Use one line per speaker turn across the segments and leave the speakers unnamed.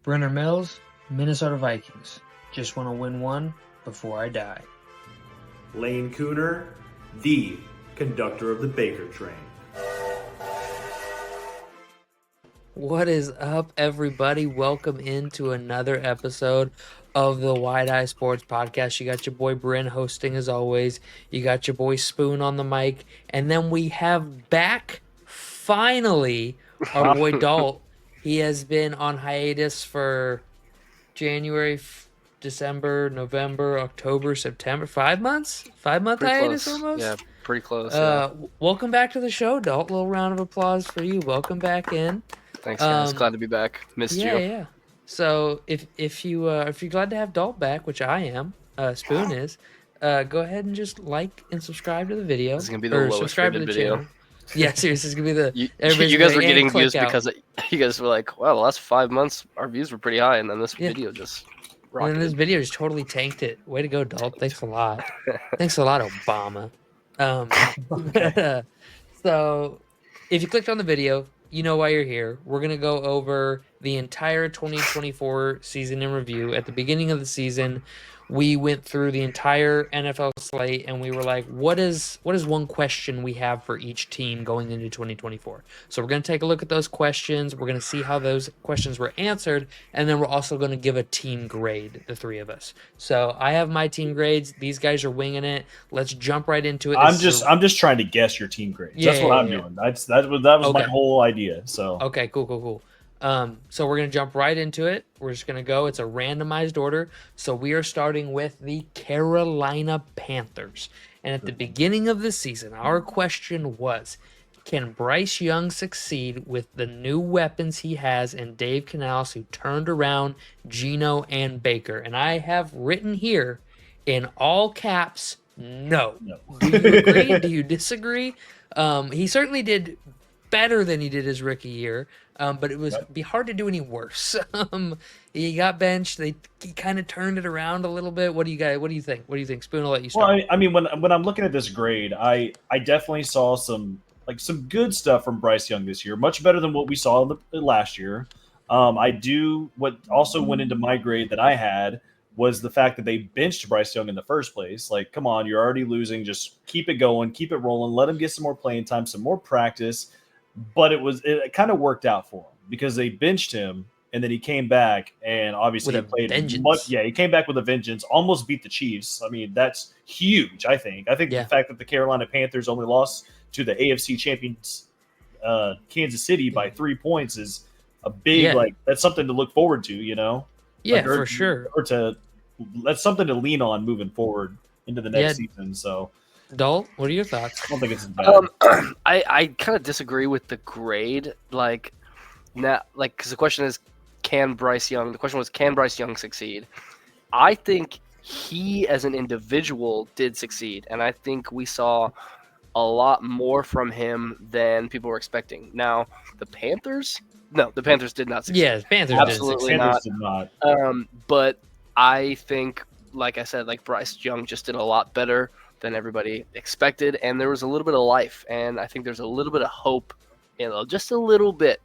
Brenner Mills, Minnesota Vikings. Just want to win one before I die.
Lane Cooner, the conductor of the Baker train.
What is up, everybody? Welcome into another episode of the Wide Eye Sports Podcast. You got your boy Bryn hosting as always. You got your boy Spoon on the mic. And then we have back, finally, our boy Dalt. He has been on hiatus for January, December, November, October, September. 5 months? 5 month
Pretty
hiatus
close.
almost?
Yeah, pretty close. Yeah.
Welcome back to the show, Dalt. Little round of applause for you. Welcome back in.
Thanks, guys. Glad to be back. Missed you.
Yeah. So if you're glad to have Dalt back, which I am, Spoon is, go ahead and just like and subscribe to the video.
This is gonna be the lowest rated video.
Channel. Yeah, seriously, it's gonna be the.
You guys were getting views
out.
because you guys were like, "Wow, the last 5 months our views were pretty high," and then this video just rocketed.
And then this video just totally tanked it. Way to go, Dalt. Thanks a lot. Thanks a lot, Obama. So if you clicked on the video, you know why you're here. We're going to go over the entire 2024 season in review. At the beginning of the season, we went through the entire NFL slate and we were like, what is one question we have for each team going into 2024? So we're going to take a look at those questions. We're going to see how those questions were answered. And then we're also going to give a team grade, the three of us. So I have my team grades. These guys are winging it. Let's jump right into it.
I'm just trying to guess your team grades. That's what I'm doing. That was okay. My whole idea. So
okay, cool. So we're going to jump right into it. We're just going to go. It's a randomized order. So we are starting with the Carolina Panthers. And at the beginning of the season, our question was, can Bryce Young succeed with the new weapons he has and Dave Canales, who turned around Geno and Baker? And I have written here in all caps, no. Do you agree? Do you disagree? He certainly did better than he did his rookie year. But it was be hard to do any worse. He got benched. He kind of turned it around a little bit. What do you think? What do you think? Spoon, I'll let you start.
Well, I mean, when I'm looking at this grade, I definitely saw some good stuff from Bryce Young this year. Much better than what we saw last year. What also went into my grade that I had was the fact that they benched Bryce Young in the first place. Like, come on, you're already losing. Just keep it going, keep it rolling. Let him get some more playing time, some more practice. But it kind of worked out for him because they benched him and then he came back and obviously he played vengeance. He came back with a vengeance, almost beat the Chiefs. I mean, that's huge, I think. The fact that the Carolina Panthers only lost to the AFC champions Kansas City by 3 points is a big that's something to look forward to, you know?
Yeah, for sure.
That's something to lean on moving forward into the next season. So
Dalt, what are your thoughts?
I don't think it's as bad.
I kind of disagree with the grade. Because the question is, can Bryce Young succeed? I think he, as an individual, did succeed, and I think we saw a lot more from him than people were expecting. Now, the Panthers did not succeed.
Yeah, the Panthers
absolutely
did not.
But I think, like I said, Bryce Young just did a lot better than everybody expected, and there was a little bit of life, and I think there's a little bit of hope, just a little bit.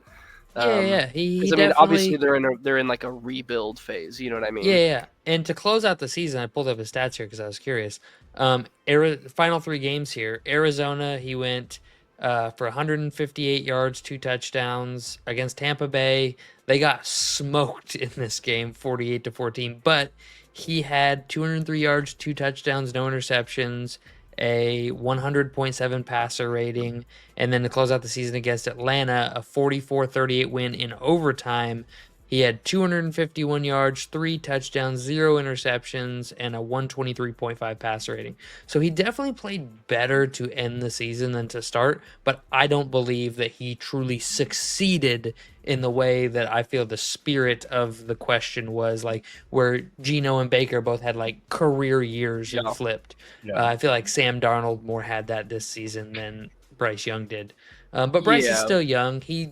Obviously they're in a rebuild phase. You know what I mean?
Yeah. And to close out the season, I pulled up his stats here because I was curious. Final 3 games here: Arizona, he went for 158 yards, 2 touchdowns. Against Tampa Bay, they got smoked in this game, 48-14, but he had 203 yards, 2 touchdowns, no interceptions, a 100.7 passer rating, and then to close out the season against Atlanta, a 44-38 win in overtime. He had 251 yards, 3 touchdowns, 0 interceptions, and a 123.5 passer rating. So he definitely played better to end the season than to start, but I don't believe that he truly succeeded in the way that I feel the spirit of the question was, where Geno and Baker both had career years and flipped. Yeah. I feel like Sam Darnold more had that this season than Bryce Young did. But Bryce is still young. He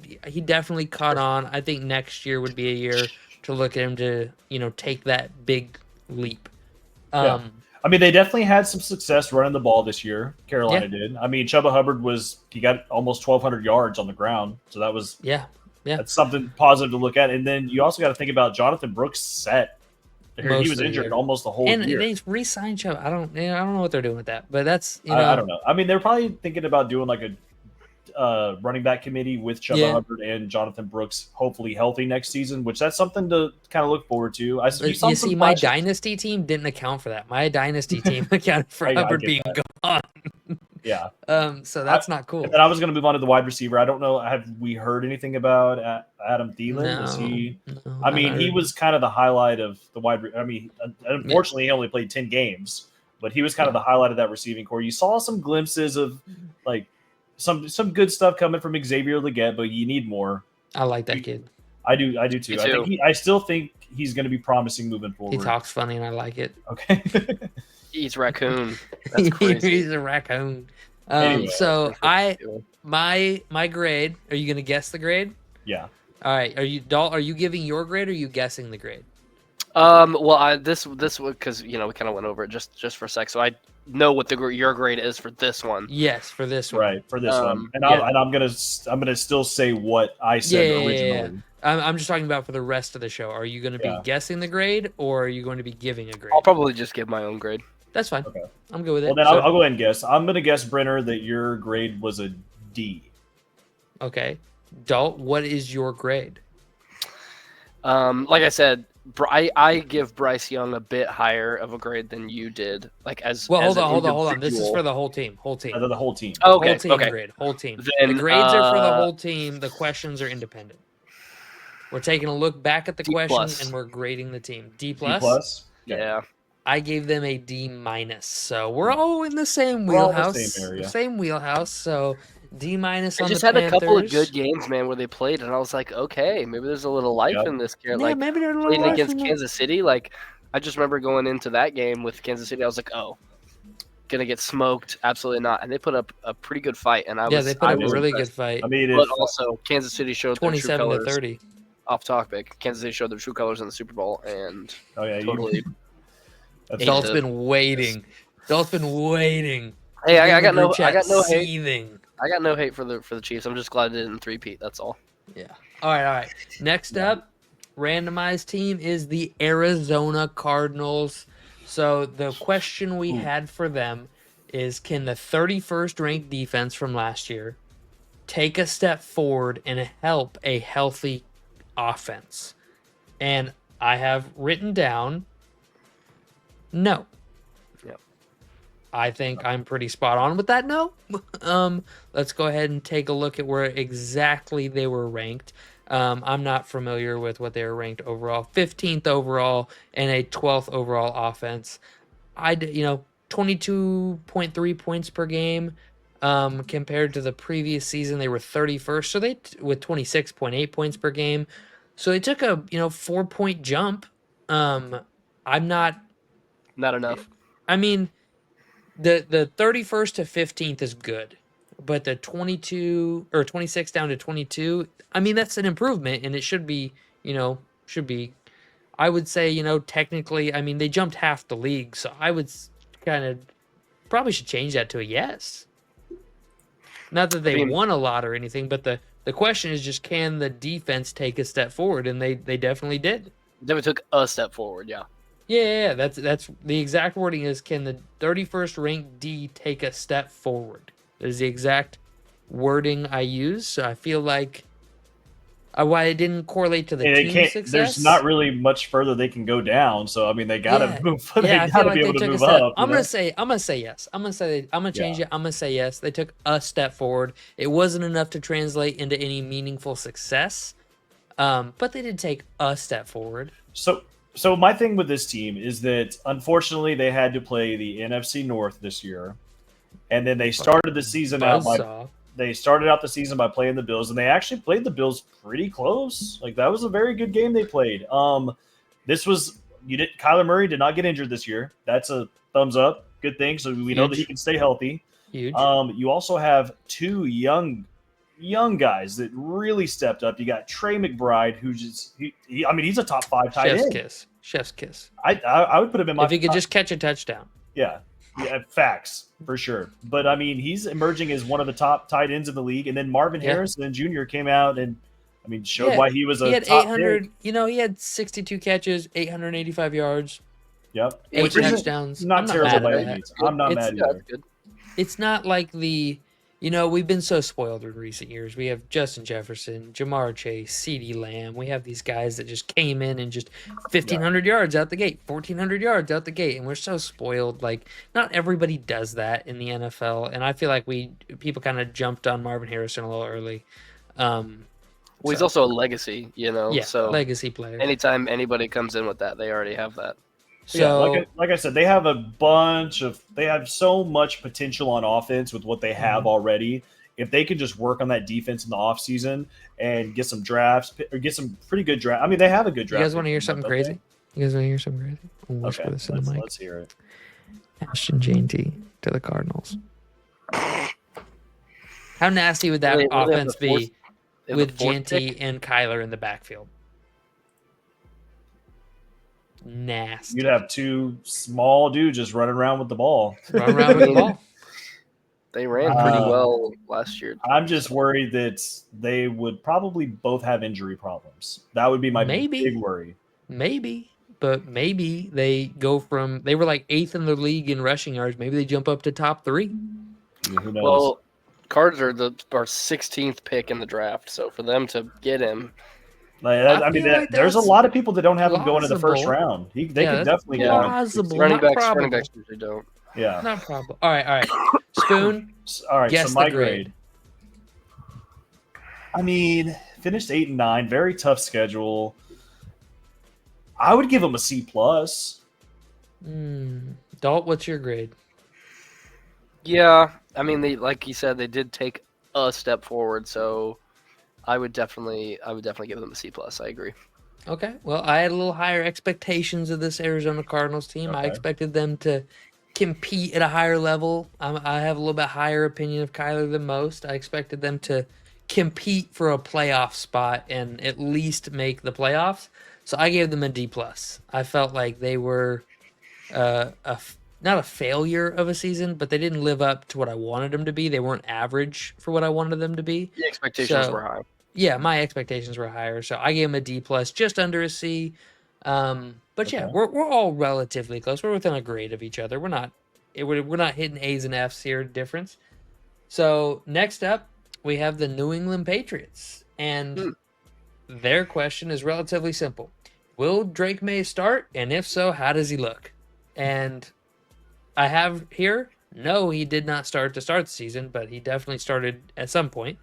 definitely caught on. I think next year would be a year to look at him to, take that big leap.
I mean, they definitely had some success running the ball this year. Carolina did. I mean, Chuba Hubbard he got almost 1,200 yards on the ground. So that was
Yeah.
That's something positive to look at. And then you also got to think about Jonathan Brooks set. He
Most
was
of the
injured
year.
almost the whole
And
year.
they re-signed Chubb. I don't know what they're doing with that, but that's
I don't know. I mean, they're probably thinking about doing like a running back committee with Chuba
Yeah.
Hubbard and Jonathan Brooks, hopefully healthy next season, which that's something to kind of look forward to.
But you see, my dynasty team didn't account for that. My dynasty team accounted for
I
Hubbard
get
being
that.
gone.
Yeah.
So that's not cool.
And then I was going to move on to the wide receiver. I don't know. Have we heard anything about Adam Thielen?
No,
Is he?
no,
I mean, he was kind of the highlight of the I mean, unfortunately, he only played 10 games, but he was kind of the highlight of that receiving core. You saw some glimpses of like some good stuff coming from Xavier Legette, but you need more.
I like that kid.
I do too. I still think he's going to be promising moving forward.
He talks funny, and I like it.
Okay.
He's raccoon. That's crazy.
He's a raccoon.
Anyway.
So my grade. Are you gonna guess the grade?
Yeah.
All right. Are you giving your grade, or are you guessing the grade?
Well, this because we kind of went over it just for a sec, so I know what your grade is for this one.
Yes, for this one.
Right, for this one, and
yeah.
I'm gonna still say what I said originally.
I'm just talking about for the rest of the show. Are you going to be guessing the grade, or are you going to be giving a grade?
I'll probably just give my own grade.
That's fine.
Okay.
I'm good with it.
Well, then I'll go ahead and guess. I'm going to guess, Brenner, that your grade was a D.
Okay. Dalt, what is your grade?
Like I said, I give Bryce Young a bit higher of a grade than you did.
Hold on. This is for the whole team.
The whole team.
Oh, okay.
Whole team grade. Whole team.
Then,
the grades are for the whole team. The questions are independent. We're taking a look back at the question and we're grading the team. D plus.
D plus.
Yeah.
I gave them a D minus. So we're all in the same wheelhouse. Same wheelhouse. So D minus on the Panthers.
Just had a couple of good games, man, where they played, and I was like, okay, maybe there's a little life in this game.
Yeah, maybe there's a little
playing
life
against
in that.
Kansas City. Like, I just remember going into that game with Kansas City. I was like, oh, gonna get smoked? Absolutely not. And they put up a pretty good fight, and
they put up a really good fight.
I mean,
but also Kansas City showed their true
27
colors.
to 30.
Off topic, Kansas City showed their true colors in the Super Bowl, and totally.
Dalt's been waiting. Dalt's been waiting.
Hey, I got no hate.
Seething.
I got no hate for the Chiefs. I'm just glad it didn't three-peat. That's all.
Yeah. All right. Next up, randomized team is the Arizona Cardinals. So the question we had for them is, can the 31st ranked defense from last year take a step forward and help a healthy offense? And I have written down no.
Yep.
I think I'm pretty spot on with that no. Let's go ahead and take a look at where exactly they were ranked. I'm not familiar with what they were ranked overall. 15th overall and a 12th overall offense. 22.3 points per game. Compared to the previous season, they were 31st. So with 26.8 points per game. So they took a 4-point jump. I'm not
enough.
I mean, the 31st to 15th is good, but the 22 or 26 down to 22, I mean, that's an improvement, and it should be. I would say, technically, I mean, they jumped half the league, so I would probably should change that to a yes. Not that they won a lot or anything, but the question is just, can the defense take a step forward? And they definitely did.
Definitely took a step forward, yeah.
Yeah, that's the exact wording is, can the 31st ranked D take a step forward? That is the exact wording I use. So I feel like why it didn't correlate to the team success.
There's not really much further they can go down. So I mean, they gotta move.
Yeah,
they gotta be able to move up.
I'm gonna say yes. I'm gonna change it. I'm gonna say yes. They took a step forward. It wasn't enough to translate into any meaningful success, but they did take a step forward.
So my thing with this team is that unfortunately they had to play the NFC North this year, and then they started the season out by playing the Bills, and they actually played the Bills pretty close. Like, that was a very good game they played. Kyler Murray did not get injured this year. That's a thumbs up. Good thing. So we know that he can stay healthy.
Huge.
You also have two young guys that really stepped up. You got Trey McBride, he's a top 5 tight end.
Chef's kiss.
I would put him in my.
If he could just catch a touchdown.
Yeah, facts for sure. But I mean, he's emerging as one of the top tight ends in the league. And then Marvin Harrison Jr. came out and I mean, showed
Yeah,
why he was
he
a
had
top
800.
pick.
He had 62 catches, 885 yards,
Yep,
Yeah,
8
which isn't
touchdowns. I'm
not
not
terrible
mad at
by any
that.
means. I'm not
It's
mad
Yeah,
either.
that's good.
it's not like we've been so spoiled in recent years. We have Justin Jefferson, Jamar Chase, CeeDee Lamb. We have these guys that just came in and just 1,500 yards out the gate, 1,400 yards out the gate, and we're so spoiled. Like, not everybody does that in the NFL, and I feel like people kind of jumped on Marvin Harrison a little early.
Well, he's
So,
also a legacy,
yeah,
so
legacy player.
anytime anybody comes in with that, they already have that.
Yeah,
So
like I said, they have so much potential on offense with what they have
Mhm.
already. If they could just work on that defense in the offseason and get some drafts or get some pretty good draft. I mean, they have a good
you
draft.
guys want to
pick
hear
coming up,
something
don't
crazy? You guys want to hear something crazy? I'll
they?
whisper
Okay,
this in the mic.
let's hear it.
Ashton Jeanty to the Cardinals. How nasty would that
Really have the
offense
fourth-
be
they have the
with
fourth
Jeanty
pick?
and Kyler in the backfield? Nasty.
You'd have two small dudes just running around with the ball.
Run around with the ball.
They ran pretty
Uh,
well last year.
I'm just worried that they would probably both have injury problems. That would be my
Maybe.
big worry.
Maybe. But maybe they were like 8th in the league in rushing yards. Maybe they jump up to top 3.
I mean, who knows?
Well, Cards are our 16th pick in the draft, so for them to get him,
I feel like
there's a
that's
lot of people that don't have him going in the first
plausible.
round. They
Yeah,
could
that's
definitely get him.
plausible.
running
not
backs
probable.
usually don't.
Yeah.
Not probable. All right. Spoon.
All right.
Guess
so my
the grade.
I mean, finished 8 and 9. Very tough schedule. I would give him a C plus.
Dalt, what's your grade?
Yeah, I mean, they like you said, they did take a step forward, so I would definitely give them a C plus. I agree.
Okay. Well, I had a little higher expectations of this Arizona Cardinals team. I
Okay.
expected them to compete at a higher level. I have a little bit higher opinion of Kyler than most. I expected them to compete for a playoff spot and at least make the playoffs. So I gave them a D plus. I felt like they were not a failure of a season, but they didn't live up to what I wanted them to be. They weren't average for what I wanted them to be.
The expectations
So-
were high.
Yeah, my expectations were higher, so I gave him a D plus, just under a C. But yeah,
Okay.
we're all relatively close. We're within a grade of each other. We're not hitting A's and F's here difference. So next up, we have the New England Patriots, and their question is relatively simple: will Drake May start, and if so, how does he look? And I have here, no, he did not start to start the season, but he definitely started at some point.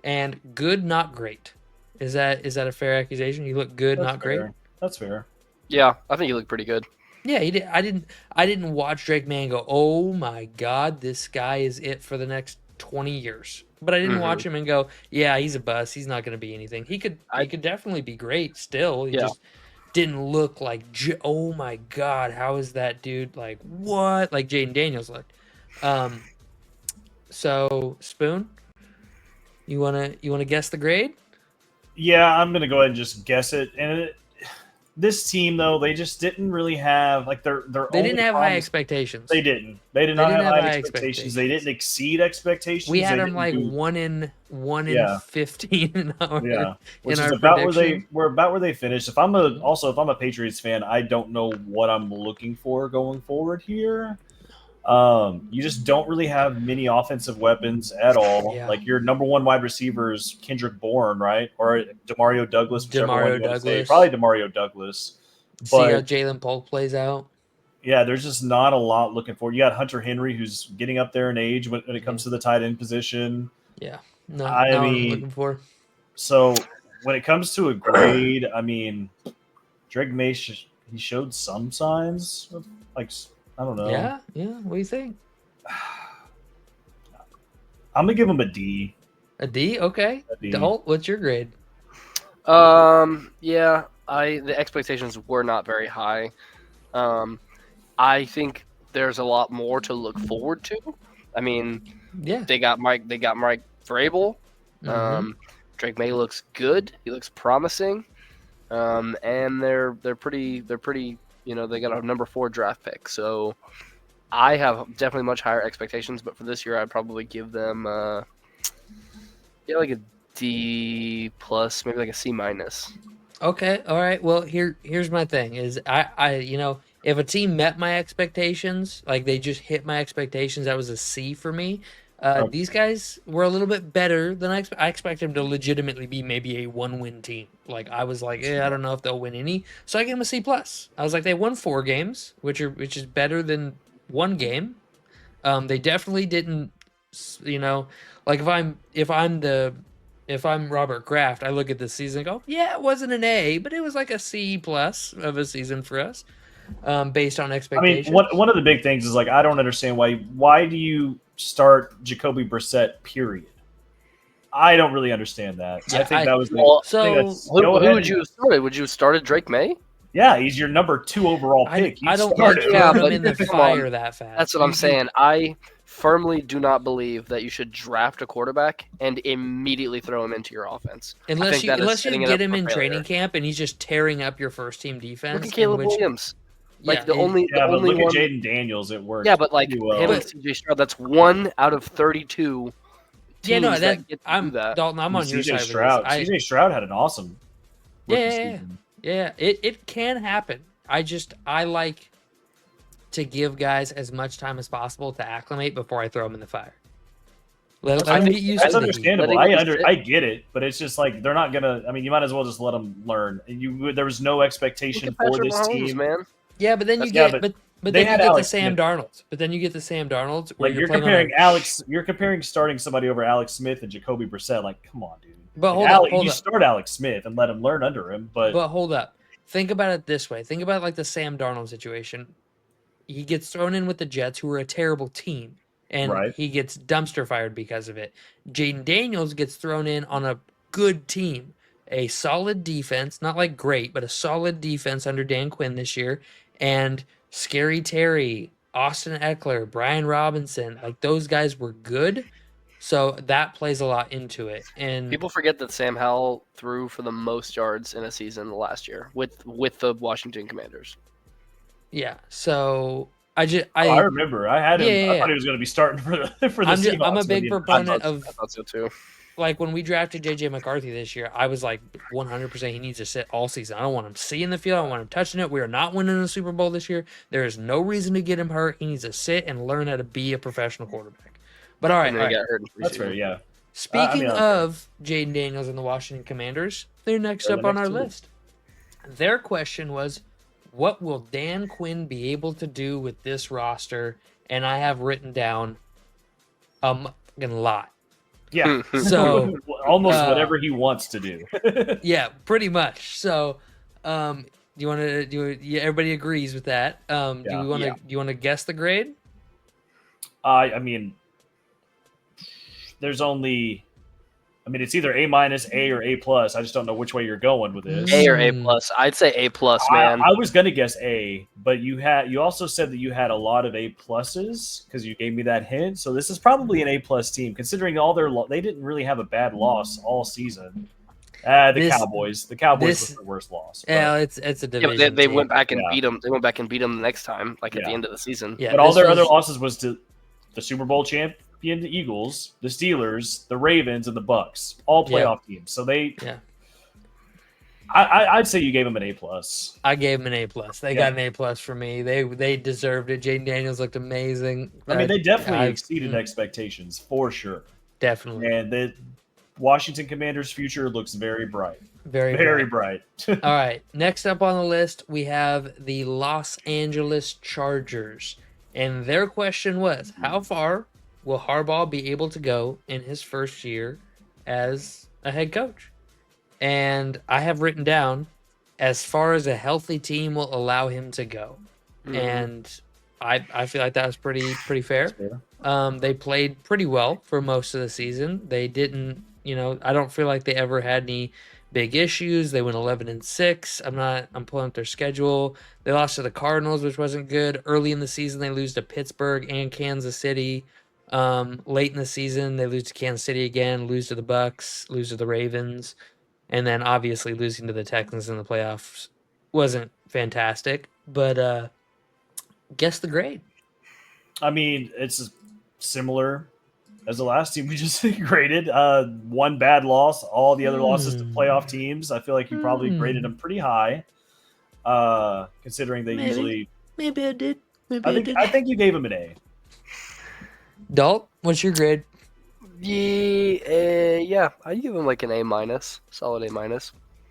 And good, not great. Is that a fair accusation? He looked good,
That's
not great.
fair. That's fair.
Yeah, I think he looked pretty good.
Yeah, he did. I didn't watch Drake May and go, oh my god, this guy is it for the next 20 years. But I didn't watch him and go, yeah, he's a bust. He's not going to be anything. He could definitely be great still. He just didn't look like, oh my god, how is that dude like what? Like Jaden Daniels looked. So Spoon, you wanna guess the grade?
Yeah, I'm gonna go ahead and just guess it. And this team, though, they just didn't really have like their.
They didn't have high expectations.
They didn't. They did not
didn't
have
have
high
high
expectations. They
expectations.
didn't exceed expectations.
We had
They
them like
didn't do-
1 in
Yeah.
15 in our
Yeah, which
in
is
our
about
prediction.
where they finished. If I'm a Patriots fan, I don't know what I'm looking for going forward here. You just don't really have many offensive weapons at all.
Yeah.
Like your number one wide receiver is Kendrick Bourne, right, or Demario Douglas, whichever one
Demario
you want to say.
Douglas.
Probably Demario Douglas.
See how
But
Jalen Polk plays out.
yeah, there's just not a lot looking for. You got Hunter Henry, who's getting up there in age when it comes to the tight end position.
Yeah, no,
I
not what I'm
mean-
looking for.
So when it comes to a grade, I mean, Drake May he showed some signs of like I don't know.
Yeah. What do you think?
I'm gonna give him a D.
A D? Okay.
A D.
Dalt, what's your grade?
Yeah, the expectations were not very high. I think there's a lot more to look forward to. I mean,
Yeah.
they got Mike Vrabel.
Mhm.
Drake May looks good. He looks promising. And they're pretty. They got a number 4 draft pick. So I have definitely much higher expectations. But for this year, I'd probably give them like a D plus, maybe like a C minus.
Okay, all right. Well, here's my thing is if a team met my expectations, like they just hit my expectations, that was a C for me.
Okay.
These guys were a little bit better than I expected them to legitimately be maybe a 1-win team. Like I was like, I don't know if they'll win any, so I gave them a C plus. I was like, they won 4 games, which is better than 1 game. They definitely didn't, like if I'm Robert Kraft, I look at this season and go, yeah, it wasn't an A, but it was like a C plus of a season for us, based on
I mean,
expectations.
one of the big things is like I don't understand why do you start Jacoby Brissett? Period. I don't really understand that.
Yeah,
I think that was
Well,
so
Who would you have started? Would you have started Drake May?
Yeah, he's your number 2 overall
I,
pick. You
I don't
started
like
him.
Yeah,
throwing
but
him in the
come on.
fire that fast.
That's what I'm saying. I firmly do not believe that you should draft a quarterback and immediately throw him into your offense. I
Unless
think
you
that is
unless you
setting it
get
up
him
for
in
failure.
training camp and he's just tearing up your first team
Look
defense.
at Caleb
in which,
Williams.
yeah,
Like the only
but look
one.
at Jaden Daniels. It worked.
Yeah, but like
pretty well.
him and
But-
CJ Stroud, that's 1 out of 32
yeah,
teams
no,
that get to
I'm
do that.
Dalton. I'm on your
CJ
side
Stroud.
with this.
CJ Stroud had an awesome rookie
Yeah.
season.
Yeah, it can happen. I like to give guys as much time as possible to acclimate before I throw them in the fire. Let them get used
That's
to the heat.
understandable.
Letting them sit.
I get it, but it's just like they're not gonna. I mean, you might as well just let them learn. There was no
Look
expectation
at
for
Patrick
this
Mahomes,
team.
man.
Yeah, but then you
Yeah,
get
but
but
they
then you
had
get the
Alex
Sam
Smith.
Darnolds. But then you get the Sam Darnolds where
Like you're
playing
comparing
on a,
Alex. You're comparing starting somebody over Alex Smith and Jacoby Brissett. Like, come on, dude.
But
Like,
hold up.
you start Alex Smith and let him learn under him. But
Hold up. Think about it this way. Think about like the Sam Darnold situation. He gets thrown in with the Jets, who are a terrible team, and
Right.
he gets dumpster fired because of it. Jaden Daniels gets thrown in on a good team, a solid defense, not like great, but a solid defense under Dan Quinn this year, and Scary Terry, Austin Eckler, Brian Robinson, like those guys were good. So that plays a lot into it. And
People forget that Sam Howell threw for the most yards in a season last year with the Washington Commanders.
yeah, so I
remember I had him.
Yeah.
I thought he was going to be starting for the Seahawks.
I'm a
but
big
he-
proponent
I
of
thought so too.
like when we drafted JJ McCarthy this year, I was like 100% he needs to sit all season. I don't want him seeing the field. I don't want him touching it. We are not winning the Super Bowl this year. There is no reason to get him hurt. He needs to sit and learn how to be a professional quarterback. But all right,
And then he got hurt in preseason.
That's fair. Yeah.
Speaking
okay.
of Jaden Daniels and the Washington Commanders, they're next
They're
up
the
on
next
our
two.
list. Their question was, what will Dan Quinn be able to do with this roster? And I have written down a fucking lot.
Yeah.
So,
almost whatever he wants to do.
yeah, pretty much. So, you want to do? Yeah, everybody agrees with that. Do
Yeah.
we want to? Do you want to guess the grade?
I mean, there's only. I mean, it's either A minus, A, or A plus. I just don't know which way you're going with this.
A or A plus. I'd say A plus, man.
I was gonna guess A, but you also said that you had a lot of A pluses because you gave me that hint. So this is probably an A plus team, considering all they didn't really have a bad loss all season. The Cowboys. The Cowboys was the worst loss. But,
Yeah, it's a
Yeah,
division.
but they
team.
went back and
Yeah.
beat them. They went back and beat them the next time, like at the
Yeah.
end of the season.
Yeah,
but all
this
their other
was-
losses was to the Super Bowl champion Eagles, the Steelers, the Ravens, and the Bucks. All playoff teams. So they.
Yeah.
I'd say you gave them an A plus.
I gave them an A plus. They got an A plus for me. They deserved it. Jaden Daniels looked amazing.
I mean, they definitely
I've-
exceeded expectations for sure.
Definitely.
And the Washington Commanders' future looks very bright.
Very
bright.
All right. Next up on the list, we have the Los Angeles Chargers. And their question was, how far will Harbaugh be able to go in his first year as a head coach? And I have written down, as far as a healthy team will allow him to go. And I feel like that was pretty fair. They played pretty well for most of the season. They didn't, I don't feel like they ever had any big issues. They went 11-6. I'm pulling up their schedule. They lost to the Cardinals, which wasn't good. Early in the season, they lose to Pittsburgh and Kansas City. Late in the season, they lose to Kansas City again, lose to the Bucks, lose to the Ravens, and then obviously losing to the Texans in the playoffs wasn't fantastic. But guess the grade.
I mean, it's similar as the last team we just graded. One bad loss, all the other losses to playoff teams. I feel like you probably graded them pretty high, considering they usually.
Maybe I did.
I think you gave them an A.
Dalt, what's your grade?
Yeah, I'd give him like an A-, solid A-.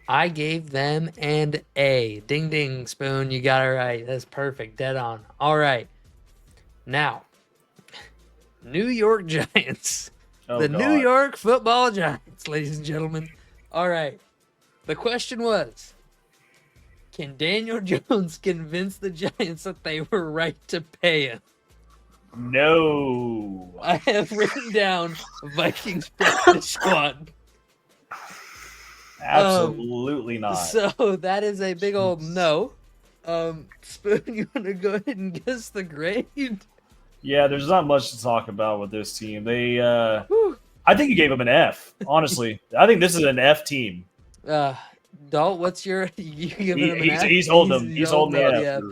I gave them an A. Ding ding, Spoon, you got it right. That's perfect, dead on. All right, now, New York Giants,
Oh,
New
God.
York Football Giants, ladies and gentlemen. All right, the question was, can Daniel Jones convince the Giants that they were right to pay him?
No.
I have written down Vikings practice squad.
Absolutely not.
So that is a big old no. Spoon, you want to go ahead and guess the grade?
Yeah, there's not much to talk about with this team. They, I think you gave them an F. Honestly, I think this is an F team.
Dalt, what's your? You giving him an F?
He's holding them. He's holding the F.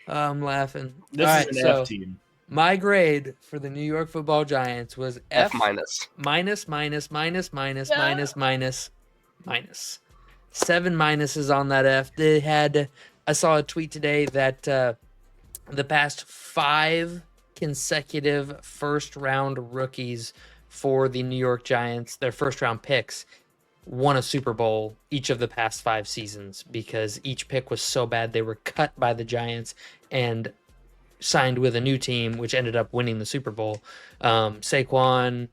I'm laughing.
This
All
is
right,
an
so
F team.
my grade for the New York Football Giants was F minus. 7 minuses on that F. They had. I saw a tweet today that the past 5 consecutive first-round rookies for the New York Giants, their first-round picks, won a Super Bowl each of the past 5 seasons because each pick was so bad they were cut by the Giants and signed with a new team, which ended up winning the Super Bowl. Saquon,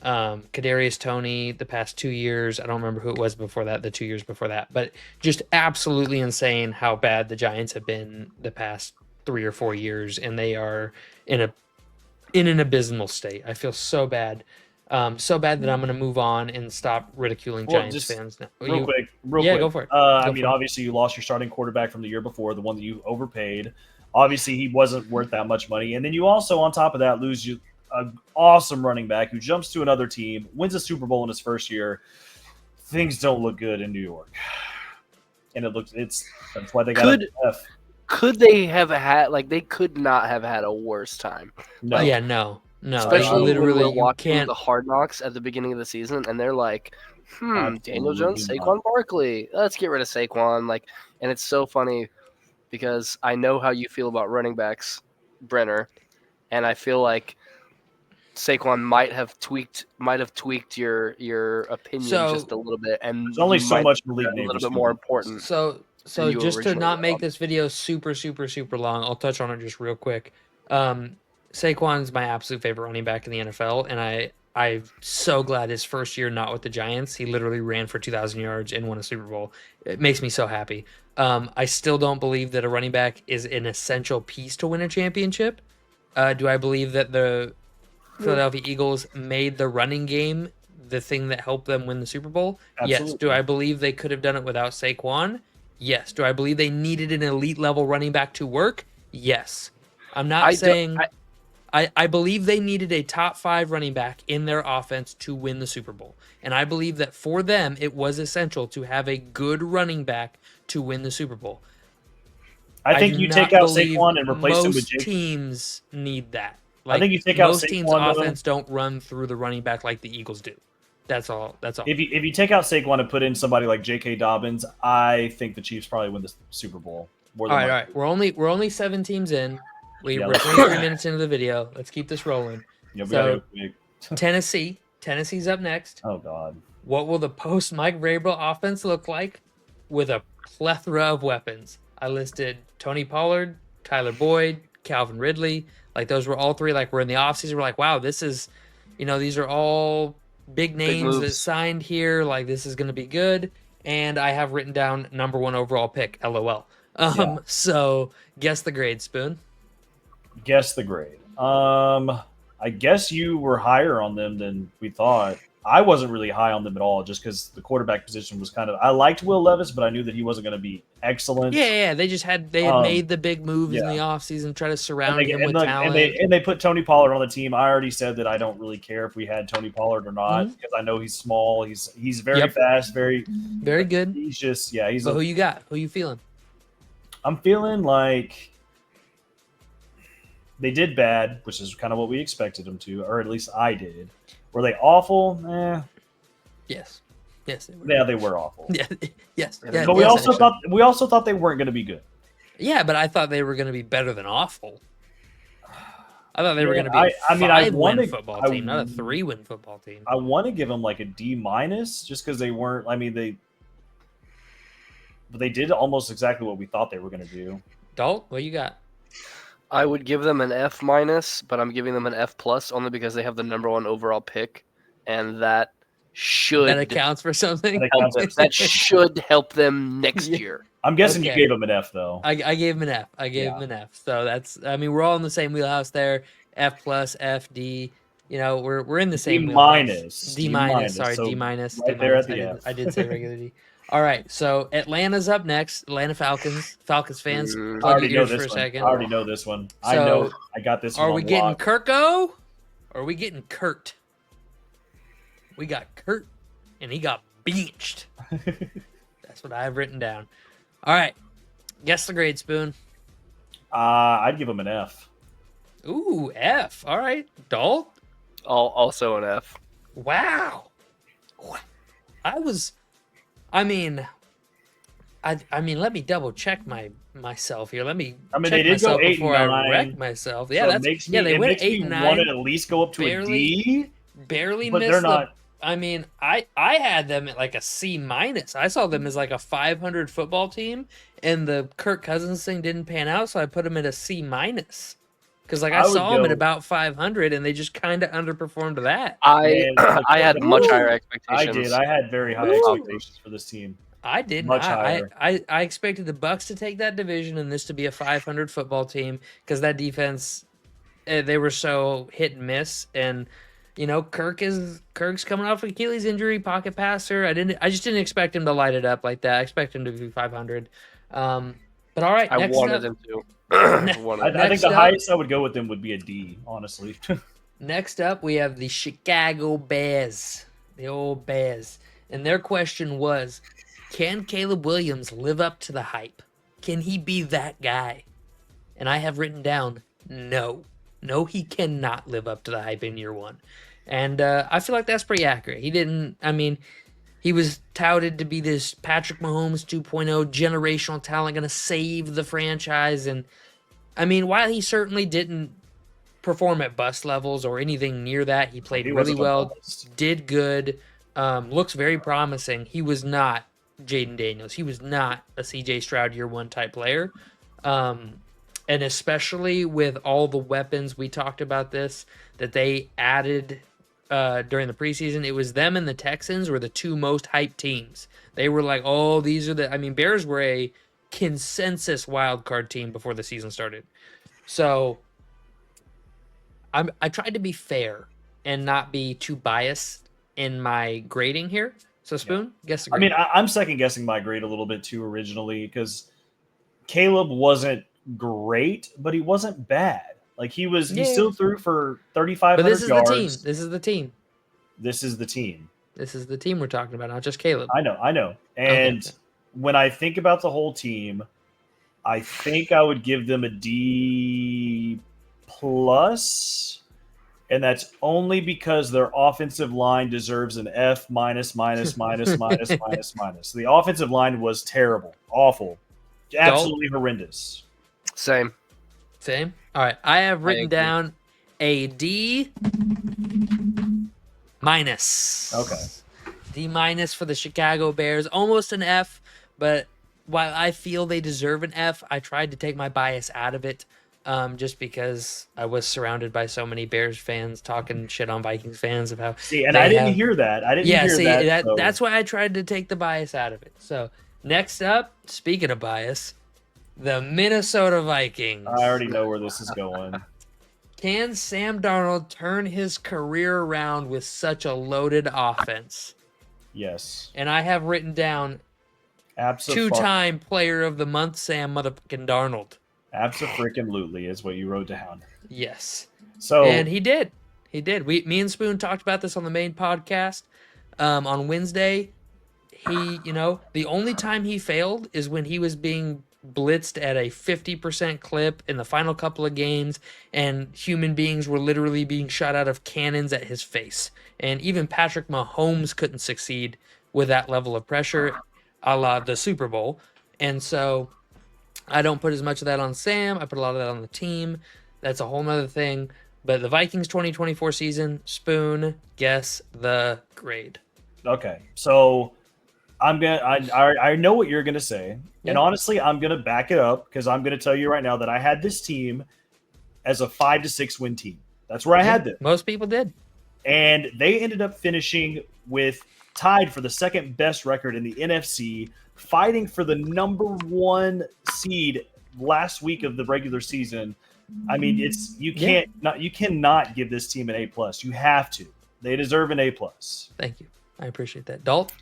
Kadarius Toney, the past 2 years. I don't remember who it was before that, the 2 years before that, but just absolutely insane how bad the Giants have been the past 3 or 4 years, and they are in an abysmal state. I feel so bad. So bad that I'm going to move on and stop ridiculing Giants fans now.
Real quick.
Go for it.
Obviously, you lost your starting quarterback from the year before, the one that you overpaid. Obviously, he wasn't worth that much money. And then you also, on top of that, lose an awesome running back who jumps to another team, wins a Super Bowl in his first year. Things don't look good in New York. And that's why they got an F.
Could they have had, they could not have had a worse time.
No.
No.
Especially
literally,
when we're watching
can't.
the Hard Knocks at the beginning of the season, and they're like, Daniel Jones,
Absolutely
Saquon Barkley. Let's get rid of Saquon. And it's so funny because I know how you feel about running backs, Brenner, and I feel like Saquon might have tweaked your opinion just a little bit, and
There's only so much
a little bit more important.
So
you
just to not
originally
make
thought.
this video super long, I'll touch on it just real quick. Saquon's my absolute favorite running back in the NFL, and I'm so glad his first year not with the Giants, he literally ran for 2,000 yards and won a Super Bowl. It makes me so happy. I still don't believe that a running back is an essential piece to win a championship. Do I believe that the Philadelphia Eagles made the running game the thing that helped them win the Super Bowl?
Absolutely.
Yes. Do I believe they could have done it without Saquon? Yes. Do I believe they needed an elite level running back to work? Yes. I'm not saying... I believe they needed a top 5 running back in their offense to win the Super Bowl. And I believe that for them, it was essential to have a good running back to win the Super Bowl.
I think you take out Saquon and replace him with
most
Jake.
Teams need that.
I think you take out
most teams'
Saquon,
offense don't run through the running back like the Eagles do. That's all.
If you take out Saquon and put in somebody like J.K. Dobbins, I think the Chiefs probably win the Super Bowl.
All right. We're only 7 teams in. We're 23 minutes into the video. Let's keep this rolling.
Yeah,
Tennessee's up next.
Oh, God.
What will the post Mike Vrabel offense look like with a plethora of weapons? I listed Tony Pollard, Tyler Boyd, Calvin Ridley. Those were all 3. We're in the offseason. We're like, wow, this is, these are all big names that signed here. This is going to be good. And I have written down number 1 overall pick, LOL. So guess the grade, Spoon.
Guess the grade. I guess you were higher on them than we thought. I wasn't really high on them at all, just because the quarterback position was I liked Will Levis, but I knew that he wasn't going to be excellent.
Yeah. They had made the big moves in the offseason, try to surround him with talent.
And they put Tony Pollard on the team. I already said that I don't really care if we had Tony Pollard or not, because I know he's small. He's very fast, very
good.
He's just
But who you got? Who you feeling?
I'm feeling like They did bad, which is kind of what we expected them to, or at least I did. Were they awful?
Yes. Yes, they were.
Yeah, they were awful.
Yeah, yes.
Yeah,
Yeah,
But we
yes,
also
actually.
thought they weren't going to be good.
Yeah, but I thought they were going to be better than awful. I thought they were
Yeah,
going to be a
I mean, I
five-win
wanna-
football
I-
team, not a 3-win football team.
I want to give them like a D minus just because they weren't. I mean, but they did almost exactly what we thought they were going to do.
Dalt, what you got?
I would give them an F minus, but I'm giving them an F plus only because they have the number 1 overall pick, and that should
That accounts for something.
That
help
accounts
them.
for
That should help them next
Yeah.
year.
I'm guessing you
Okay.
gave them an F though.
I gave him an F. I gave him an F. So that's. I mean, we're all in the same wheelhouse there. F plus, F, D. You know, we're in the same
D
wheelhouse.
minus.
D minus. Sorry,
So
D minus.
right
D
there
minus.
at the F.
I did say regular D. All right, so Atlanta's up next. Atlanta Falcons. Falcons fans,
Mm.
I
plug
already
your
know
ears for
this
a
one.
second.
I already know this one. I
So,
know. I got this one.
Are
on
we getting
lock.
Kirko? Or are we getting Kurt? We got Kurt, and he got beached. That's what I have written down. All right, guess the grade, Spoon.
I'd give them an F.
Ooh, F. All right, Dalt.
Also an F.
Wow. I mean, let me double check myself here. Let me
I mean,
check
they did go
myself
8 and
before I
9.
wreck myself. Yeah,
So
that's
it makes me,
yeah. They
it
went
makes
8
me
and
want
9.
to at least go up to
Barely-
a D.
Barely
but
missed
they're
the.
not.
I mean, I had them at like a C minus. I saw them as like a 500 football team, and the Kirk Cousins thing didn't pan out, so I put them at a C minus. Because like I
I would
saw them at
go-
about 500, and they just kind of underperformed that.
I
Man,
I had much higher
I
expectations.
did. I had very high
Ooh.
expectations for this team.
I didn't.
Much
I
higher.
expected the Bucks to take that division and this to be a 500 football team because that defense, they were so hit and miss. And you know, Kirk's coming off Achilles injury, pocket passer. I just didn't expect him to light it up like that. I expect him to be 500. But all right,
I
next
wanted
up,
him to. I wanted him.
I think
Next
the
up-
highest I would go with them would be a D, honestly.
Next up, we have the Chicago Bears, the old Bears. And their question was, can Caleb Williams live up to the hype? Can he be that guy? And I have written down, no. No, he cannot live up to the hype in year one. And I feel like that's pretty accurate. He was touted to be this Patrick Mahomes 2.0 generational talent, going to save the franchise. And I mean, while he certainly didn't perform at bust levels or anything near that, he played
He
really
wasn't a
well,
bust.
did good, looks very promising. He was not Jaden Daniels. He was not a CJ Stroud year one type player. And especially with all the weapons, we talked about this, that they added during the preseason. It was them and the Texans were the two most hyped teams. They were like, oh, these are Bears were a consensus wild card team before the season started. So I tried to be fair and not be too biased in my grading here. So Spoon, guess the
I
grade.
mean, I'm second guessing my grade a little bit too originally because Caleb wasn't great, but he wasn't bad. Like he
Yeah.
still threw for
but
3,500
this is
yards.
the team. This is the team.
This is the team.
This is the team we're talking about, not just Caleb.
I know. And
Okay.
when I think about the whole team, I think I would give them a D plus, and that's only because their offensive line deserves an F minus minus minus minus minus minus. The offensive line was terrible, awful, absolutely horrendous.
Same.
Same. All right. I have written
agree.
down a D minus.
Okay.
D minus for the Chicago Bears. Almost an F, but while I feel they deserve an F, I tried to take my bias out of it. Just because I was surrounded by so many Bears fans talking shit on Vikings fans of how
See, and
they
I didn't
have-
hear that. I didn't
yeah,
hear
see
that. so-
that's why I tried to take the bias out of it. So next up, speaking of bias, the Minnesota Vikings.
I already know where this is going.
Can Sam Darnold turn his career around with such a loaded offense?
Yes,
And I have written down
absolutely.
two-time Player of the Month, Sam motherfucking Darnold.
Absolutely is what you wrote down.
Yes.
So
And he did. He did. Me and Spoon talked about this on the main podcast on Wednesday. He, the only time he failed is when he was being blitzed at a 50% clip in the final couple of games, and human beings were literally being shot out of cannons at his face. And even Patrick Mahomes couldn't succeed with that level of pressure, a la the Super Bowl. And so I don't put as much of that on Sam. I put a lot of that on the team. That's a whole nother thing. But the Vikings 2024 season, Spoon, guess the grade.
Okay, so I know what you're gonna say,
Yeah.
and honestly, I'm gonna back it up because I'm gonna tell you right now that I had this team as a 5 to 6 win team. That's where I had them,
Most people did.
and they ended up finishing with tied for the second best record in the NFC, fighting for the number 1 seed last week of the regular season. I mean, you cannot give this team an A plus. You have to. They deserve an A plus.
Thank you. I appreciate that. Dalt?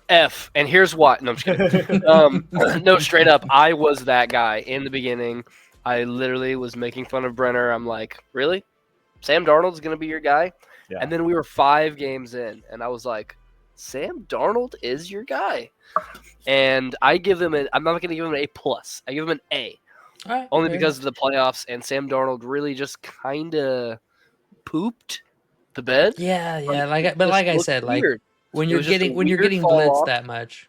F, and here's why. No, I'm just kidding. No, straight up, I was that guy in the beginning. I literally was making fun of Brenner. I'm like, really? Sam Darnold's going to be your guy?
Yeah.
And then we were 5 games in, and I was like, Sam Darnold is your guy. And I'm not going to give him an A plus. I give him an A.
All right,
Only
fair
because of the playoffs, and Sam Darnold really just kind of pooped the bed.
Yeah,
Like,
but
just
like I
looked
said,
weird.
when
It
you're
was just a
getting
weird fall
blitzed
off.
that much.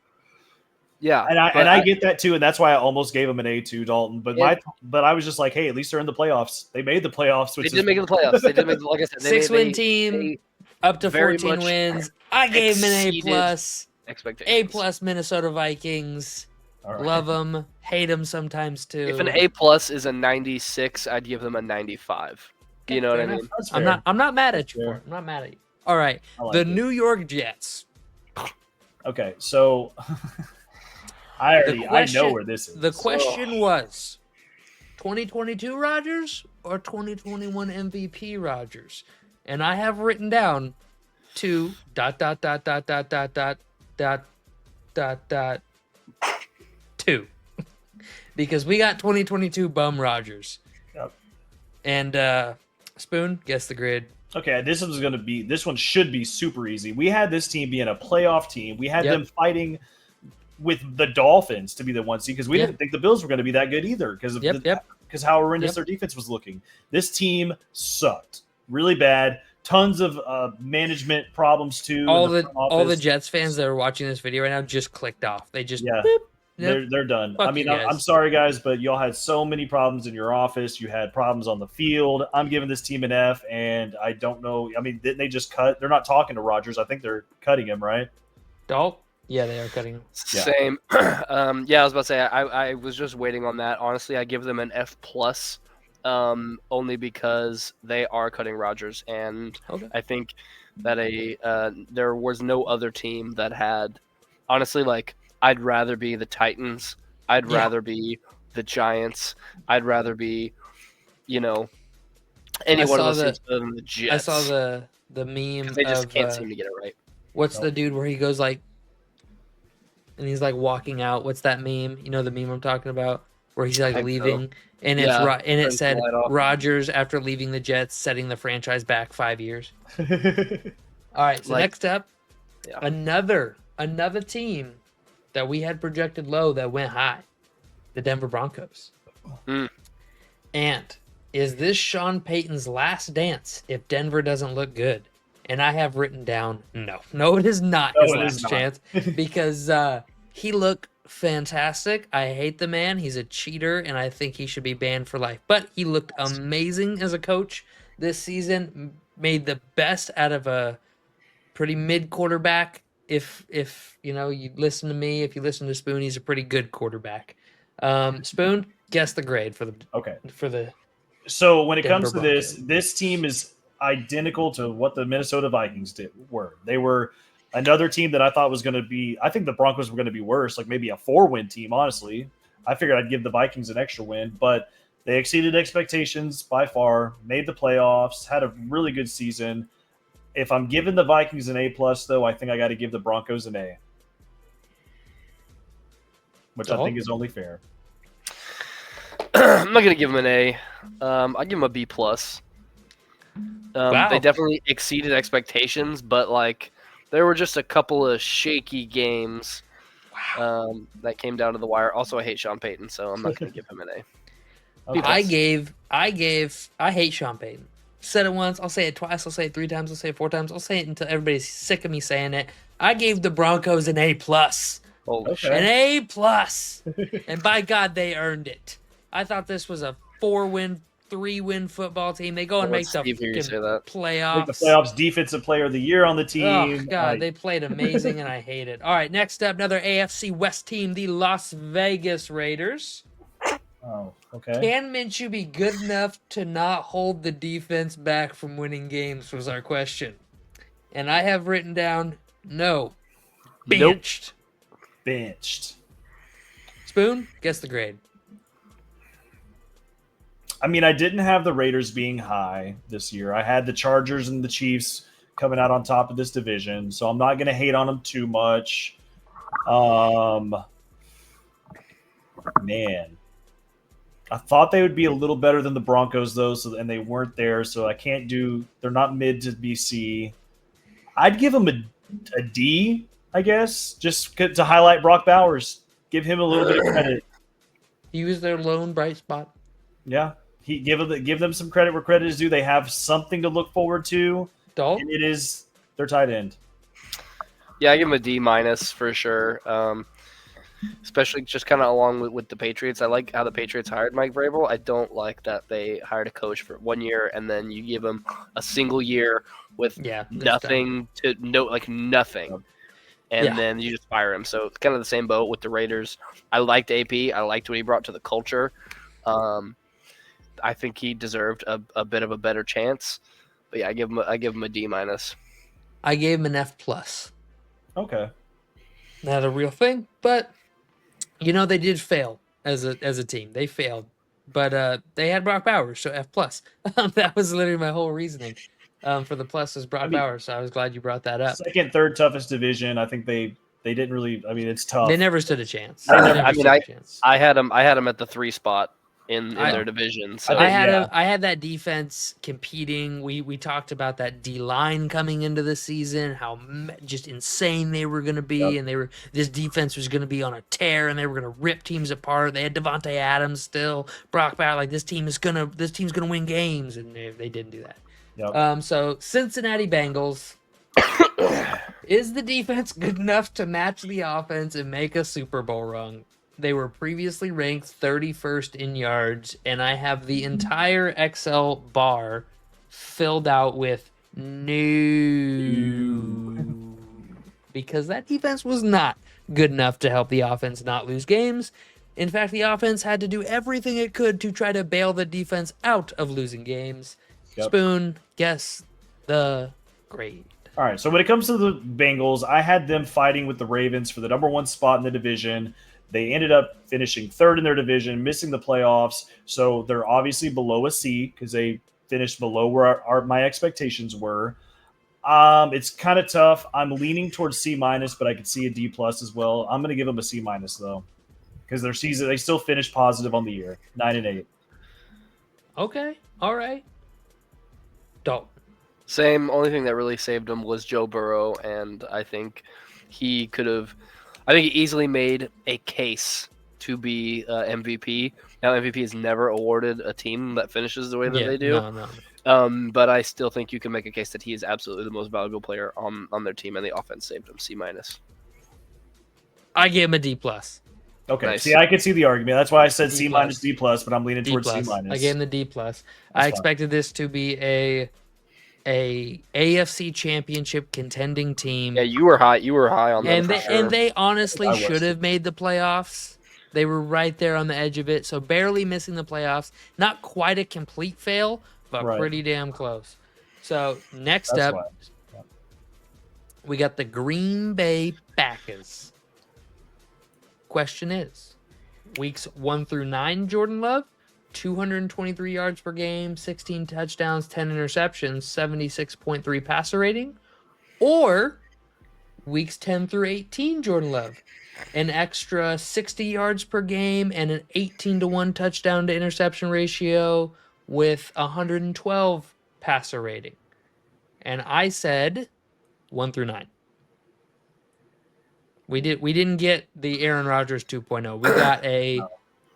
Yeah,
And
but
I get that too, and that's why I almost gave him an A2, Dalton. But
Yeah.
but I was just like, hey, at least they're in the playoffs. They made the playoffs.
they
Which
did make it the playoffs. They did make, like I said, they
6-win
made
team, up to
very
14
much
wins. I gave him an A
exceeded
plus.
expectations.
A plus Minnesota Vikings.
All right.
Love them, hate them sometimes too.
If an A plus is a 96, I'd give them a 95. You know what I
Fair
mean?
enough.
That's
I'm
fair.
not mad at you
Fair.
for it. I'm not mad at you. All right,
I like
the
it.
New York Jets.
Okay, so I know
question-
where this is.
The question was 2022 Rodgers or 2021 MVP Rodgers? And I have written down two ... two. Because we got 2022 bum Rodgers.
Yep.
And Spoon, guess the grid.
Okay, this one should be super easy. We had this team being a playoff team. We had
Yep.
them fighting with the Dolphins to be the 1 seed because we
Yeah.
didn't think the Bills were going to be that good either because of
Yep.
because how horrendous
Yep.
their defense was looking. This team sucked really bad. Tons of management problems too.
All
in
the
front
all the
office.
Jets fans that are watching this video right now just clicked off. They just
Yeah.
boop. Yep.
They're done.
Fuck
I mean,
you guys.
I'm sorry, guys, but y'all had so many problems in your office. You had problems on the field. I'm giving this team an F, and I don't know. I mean, didn't they just cut? They're not talking to Rodgers. I think they're cutting him, right?
Dalt? Yeah, they are cutting him.
Yeah.
Same. Yeah, I was about to say I was just waiting on that. Honestly, I give them an F plus, only because they are cutting Rodgers, and
Okay.
I think that there was no other team that had, honestly, like I'd rather be the Titans. I'd
Yeah.
rather be the Giants. I'd rather be, any
I
one of
saw
those
the-
teams other than the Jets.
I saw the meme
'Cause they just
of
can't seem to get it right.
what's
Nope.
the dude where he goes like, and he's like walking out. What's that meme? You know the meme I'm talking about, where he's like
I think so.
leaving, and
Yeah,
and it
turns the
said
light off.
Rodgers after leaving the Jets, setting the franchise back 5 years. All right, so
Like-
next up,
Yeah.
another team that we had projected low that went high, the Denver Broncos.
Mm.
And is this Sean Payton's last dance if Denver doesn't look good? And I have written down no, it is not
No,
his
it is
last
not.
chance because he looked fantastic. I hate the man. He's a cheater, and I think he should be banned for life. But he looked amazing as a coach this season. Made the best out of a pretty mid quarterback. If you listen to me, if you listen to Spoon, he's a pretty good quarterback. Spoon, guess the grade for
Okay.
the
So when it
Denver
comes to this team is identical to what the Minnesota Vikings were. They were another team that I thought was going to be. I think the Broncos were going to be worse, like maybe a 4-win team. Honestly, I figured I'd give the Vikings an extra win, but they exceeded expectations by far. Made the playoffs, had a really good season. If I'm giving the Vikings an A plus, though, I think I got to give the Broncos an A, which I think is only fair.
I'm not gonna give them an A. I'd give them a B plus.
Wow.
They definitely exceeded expectations, but like there were just a couple of shaky games That came down to the wire. Also, I hate Sean Payton, so I'm not going to give him an A.
Okay.
I hate Sean Payton. Said it once, I'll say it twice, I'll say it 3 times, I'll say it 4 times, I'll say it until everybody's sick of me saying it. I gave the Broncos an A plus.
Holy
Okay.
shit.
An A plus. And by God, they earned it. I thought this was a 4-win, 3-win football team. They go and make
Let's
the
Steve hear you say
fucking
that.
playoffs.
Like the playoffs, defensive player of the year on the
Oh
team.
God, they played amazing, and I hate it. All right, next up, another AFC West team, the Las Vegas Raiders.
Oh, okay.
Can Minshew be good enough to not hold the defense back from winning games? Was our question, and I have written down no,
Nope.
benched.
Benched.
Spoon, guess the grade.
I mean, I didn't have the Raiders being high this year. I had the Chargers and the Chiefs coming out on top of this division, so I'm not going to hate on them too much. Man, I thought they would be a little better than the Broncos, though, and they weren't there, so I can't do. They're not mid to BC. I'd give them a D, I guess, just to highlight Brock Bowers. Give him a little bit of credit.
He was their lone bright spot.
Yeah, give them some credit where credit is due. They have something to look forward to,
Dol?
and it is their tight end.
Yeah, I give him a D minus for sure. Especially just kind of along with the Patriots. I like how the Patriots hired Mike Vrabel. I don't like that they hired a coach for 1 year and then you give him a single year with nothing nothing. And then you just fire him. So it's kind of the same boat with the Raiders. I liked AP. I liked what he brought to the culture. I think he deserved a bit of a better chance. But yeah, I give him a D minus.
I gave him an F plus.
Okay.
Not a real thing, but they did fail as a team. They failed, but they had Brock Bowers, so F plus. That was literally my whole reasoning for the plus was Brock Bowers. So I was glad you brought that up.
Second, third toughest division. I think they didn't really. I mean, it's tough.
They never stood a chance.
I had them at the 3 spot in their division. So
I had that defense competing. We talked about that D line coming into the season, how just insane they were going to be, and this defense was going to be on a tear, and they were going to rip teams apart. They had Devontae Adams still, Brock Bowers. Like this team's gonna win games, and they didn't do that.
Yep.
So Cincinnati Bengals. Is the defense good enough to match the offense and make a Super Bowl run? They were previously ranked 31st in yards, and I have the entire Excel bar filled out with no. Because that defense was not good enough to help the offense not lose games. In fact, the offense had to do everything it could to try to bail the defense out of losing games.
Yep.
Spoon, guess the grade.
All right. So when it comes to the Bengals, I had them fighting with the Ravens for the number 1 spot in the division. They ended up finishing 3rd in their division, missing the playoffs. So they're obviously below a C because they finished below where my expectations were. It's kind of tough. I'm leaning towards C minus, but I could see a D plus as well. I'm going to give them a C minus though, because their season they still finished positive on the year, 9-8.
Okay. All right. Dalton.
Same. Only thing that really saved him was Joe Burrow, and I think he could have. I think he easily made a case to be MVP. Now, MVP is never awarded a team that finishes the way that they do.
No.
But I still think you can make a case that he is absolutely the most valuable player on their team, and the offense saved him. C minus.
I gave him a D plus.
Okay.
Nice.
See, I could see the argument. That's why I said
D
C
plus.
minus, D plus, but I'm leaning
D
towards
plus.
C minus.
I gave him the D plus. I
fine.
expected this to be a AFC championship contending team.
Yeah, you were high. You were high on them.
And they honestly
I was
should
too.
have made the playoffs. They were right there on the edge of it, so barely missing the playoffs. Not quite a complete fail, but
Right.
pretty damn close. So next
That's
up,
why. Yeah.
we got the Green Bay Packers. Question is, weeks 1 through 9, Jordan Love, 223 yards per game, 16 touchdowns, 10 interceptions, 76.3 passer rating, or weeks 10 through 18, Jordan Love, an extra 60 yards per game and an 18-1 touchdown to interception ratio with 112 passer rating. And I said 1 through 9. We didn't get the Aaron Rodgers 2.0.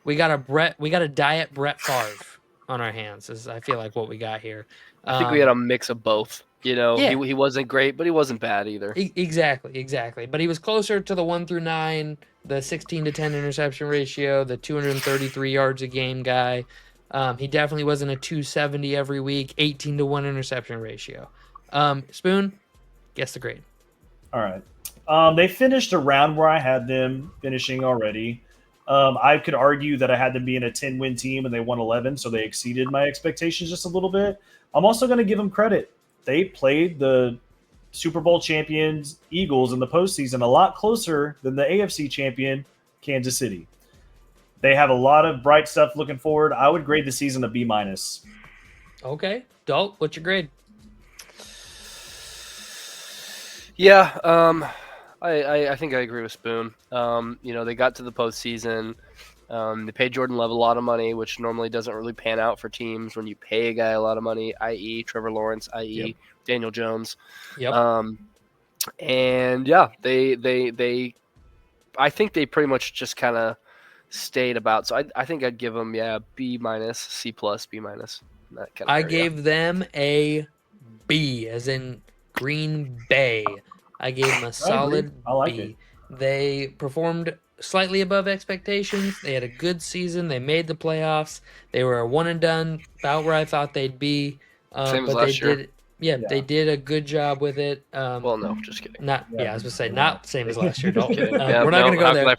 We got a diet Brett Favre on our hands. Is I feel like what we got here.
I think we had a mix of both.
Yeah.
He wasn't great, but he wasn't bad either.
Exactly. But he was closer to the 1 through 9, the 16 to 10 interception ratio, the 233 yards a game guy. He definitely wasn't a 270 every week, 18 to 1 interception ratio. Spoon, guess the grade.
All right. They finished around where I had them finishing already. I could argue that I had them being a 10-win team and they won 11, so they exceeded my expectations just a little bit. I'm also going to give them credit. They played the Super Bowl champions Eagles in the postseason a lot closer than the AFC champion Kansas City. They have a lot of bright stuff looking forward. I would grade the season a B-.
Okay. Dalt, what's your grade?
Yeah, I think I agree with Spoon. They got to the postseason. They paid Jordan Love a lot of money, which normally doesn't really pan out for teams when you pay a guy a lot of money, i.e. Trevor Lawrence, i.e.
Yep.
Daniel Jones.
Yep.
And yeah, they I think they pretty much just kind of stayed about. So I think I'd give them B-, C+, B-. That kind of
I
area.
gave them a B, as in Green Bay. I gave them a solid
I like
B.
it.
They performed slightly above expectations. They had a good season. They made the playoffs. They were a one and done, about where I thought they'd be.
Same as
but
last year.
they did a good job with it.
Well, no, just kidding.
I was going to say not same as last year. Don't.
Kidding.
We're not going to go there.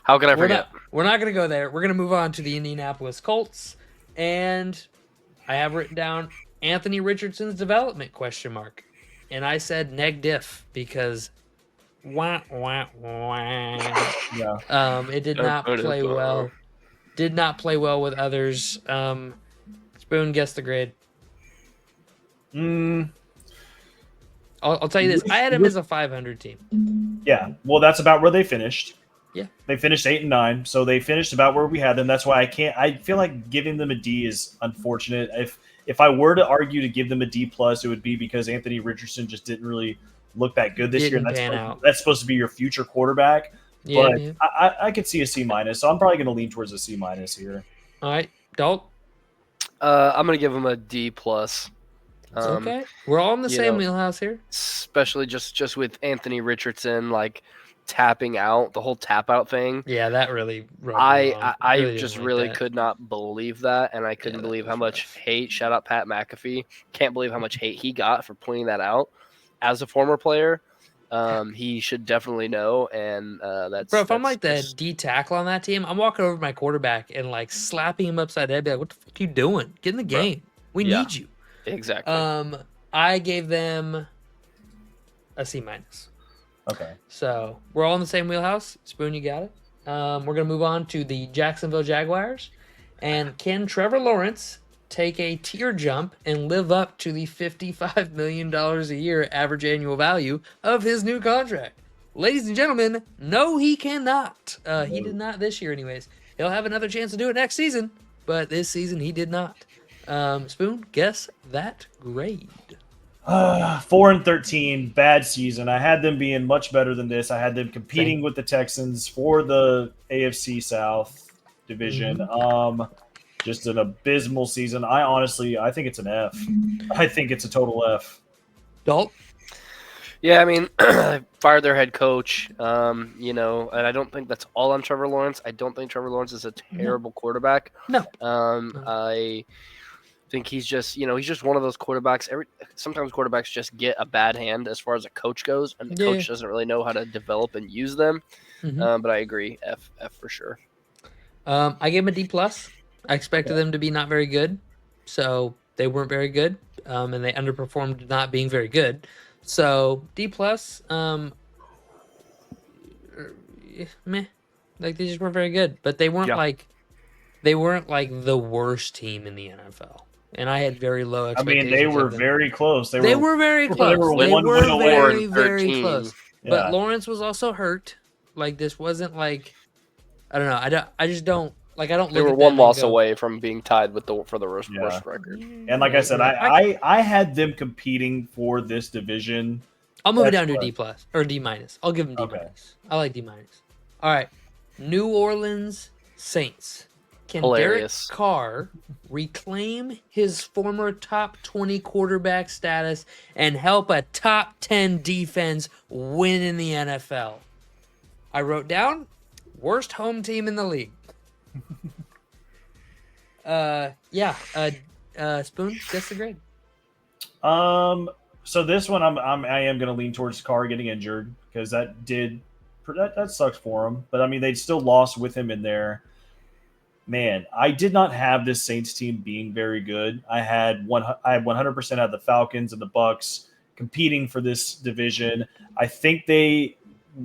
How can I forget?
We're not going to go there. We're going to move on to the Indianapolis Colts, and I have written down Anthony Richardson's development ? And I said neg diff because it did not play well. Did not play well with others. Spoon, guess the grade. I'll tell you this. I had him as a 500 team.
Yeah, well, that's about where they finished.
Yeah.
They finished 8 and 9, so they finished about where we had them. That's why I feel like giving them a D is unfortunate. If I were to argue to give them a D+, it would be because Anthony Richardson just didn't really look that good this year. That's supposed to be your future quarterback.
Yeah,
but I could see a C-, so I'm probably going to lean towards a C- here.
All right, Dalt.
I'm going to give him a D+.
Okay, we're all in the same wheelhouse here.
Especially just with Anthony Richardson, like tapping out, the whole tap out thing.
Yeah, that really.
I just really could not believe that, and I couldn't believe how much hate. Shout out Pat McAfee. Can't believe how much hate he got for pointing that out. As a former player, he should definitely know, and that's.
Bro, if I'm like the D tackle on that team, I'm walking over to my quarterback and like slapping him upside the head, be like, "What the fuck are you doing? Get in the game. We need you."
Exactly.
I gave them a C-.
Okay.
So we're all in the same wheelhouse. Spoon, you got it. We're gonna move on to the Jacksonville Jaguars, and can Trevor Lawrence take a tier jump and live up to the $55 million a year average annual value of his new contract? Ladies and gentlemen, no, he cannot. He did not this year, anyways. He'll have another chance to do it next season, but this season he did not. Spoon, guess that grade.
4-13, bad season. I had them being much better than this. I had them competing with the Texans for the AFC South division.
Mm-hmm.
Just an abysmal season. I think it's an F. I think it's a total F.
Dalt?
Yeah, I mean, fired their head coach, and I don't think that's all on Trevor Lawrence. I don't think Trevor Lawrence is a terrible quarterback.
No.
I think he's just one of those quarterbacks. Sometimes quarterbacks just get a bad hand as far as a coach goes, and the coach doesn't really know how to develop and use them. But I agree, F for sure.
I gave him a D+. I expected them to be not very good, so they weren't very good, and they underperformed not being very good. So D+, meh, like they just weren't very good, but they weren't like the worst team in the NFL. And I had very low expectations.
They were very close.
They were very close.
They were one win away.
Very, very close.
Yeah.
But Lawrence was also hurt. Like this wasn't like I don't know. I just don't like. I don't.
They were one loss away from being tied with for the worst record.
And like I said, I had them competing for this division
I'll move it
That's
down to a D
correct.
plus or D minus. I'll give him D
Okay.
minus. I like D minus. All right. New Orleans Saints. Can Derek
Hilarious.
Carr reclaim his former top 20 quarterback status and help a top 10 defense win in the NFL? I wrote down worst home team in the league. Spoon, guess the grade.
So this one, I am going to lean towards Carr getting injured because that sucks for him. But I mean, they still lost with him in there. Man, I did not have this Saints team being very good. I had 100% had the Falcons and the Bucks competing for this division. I think they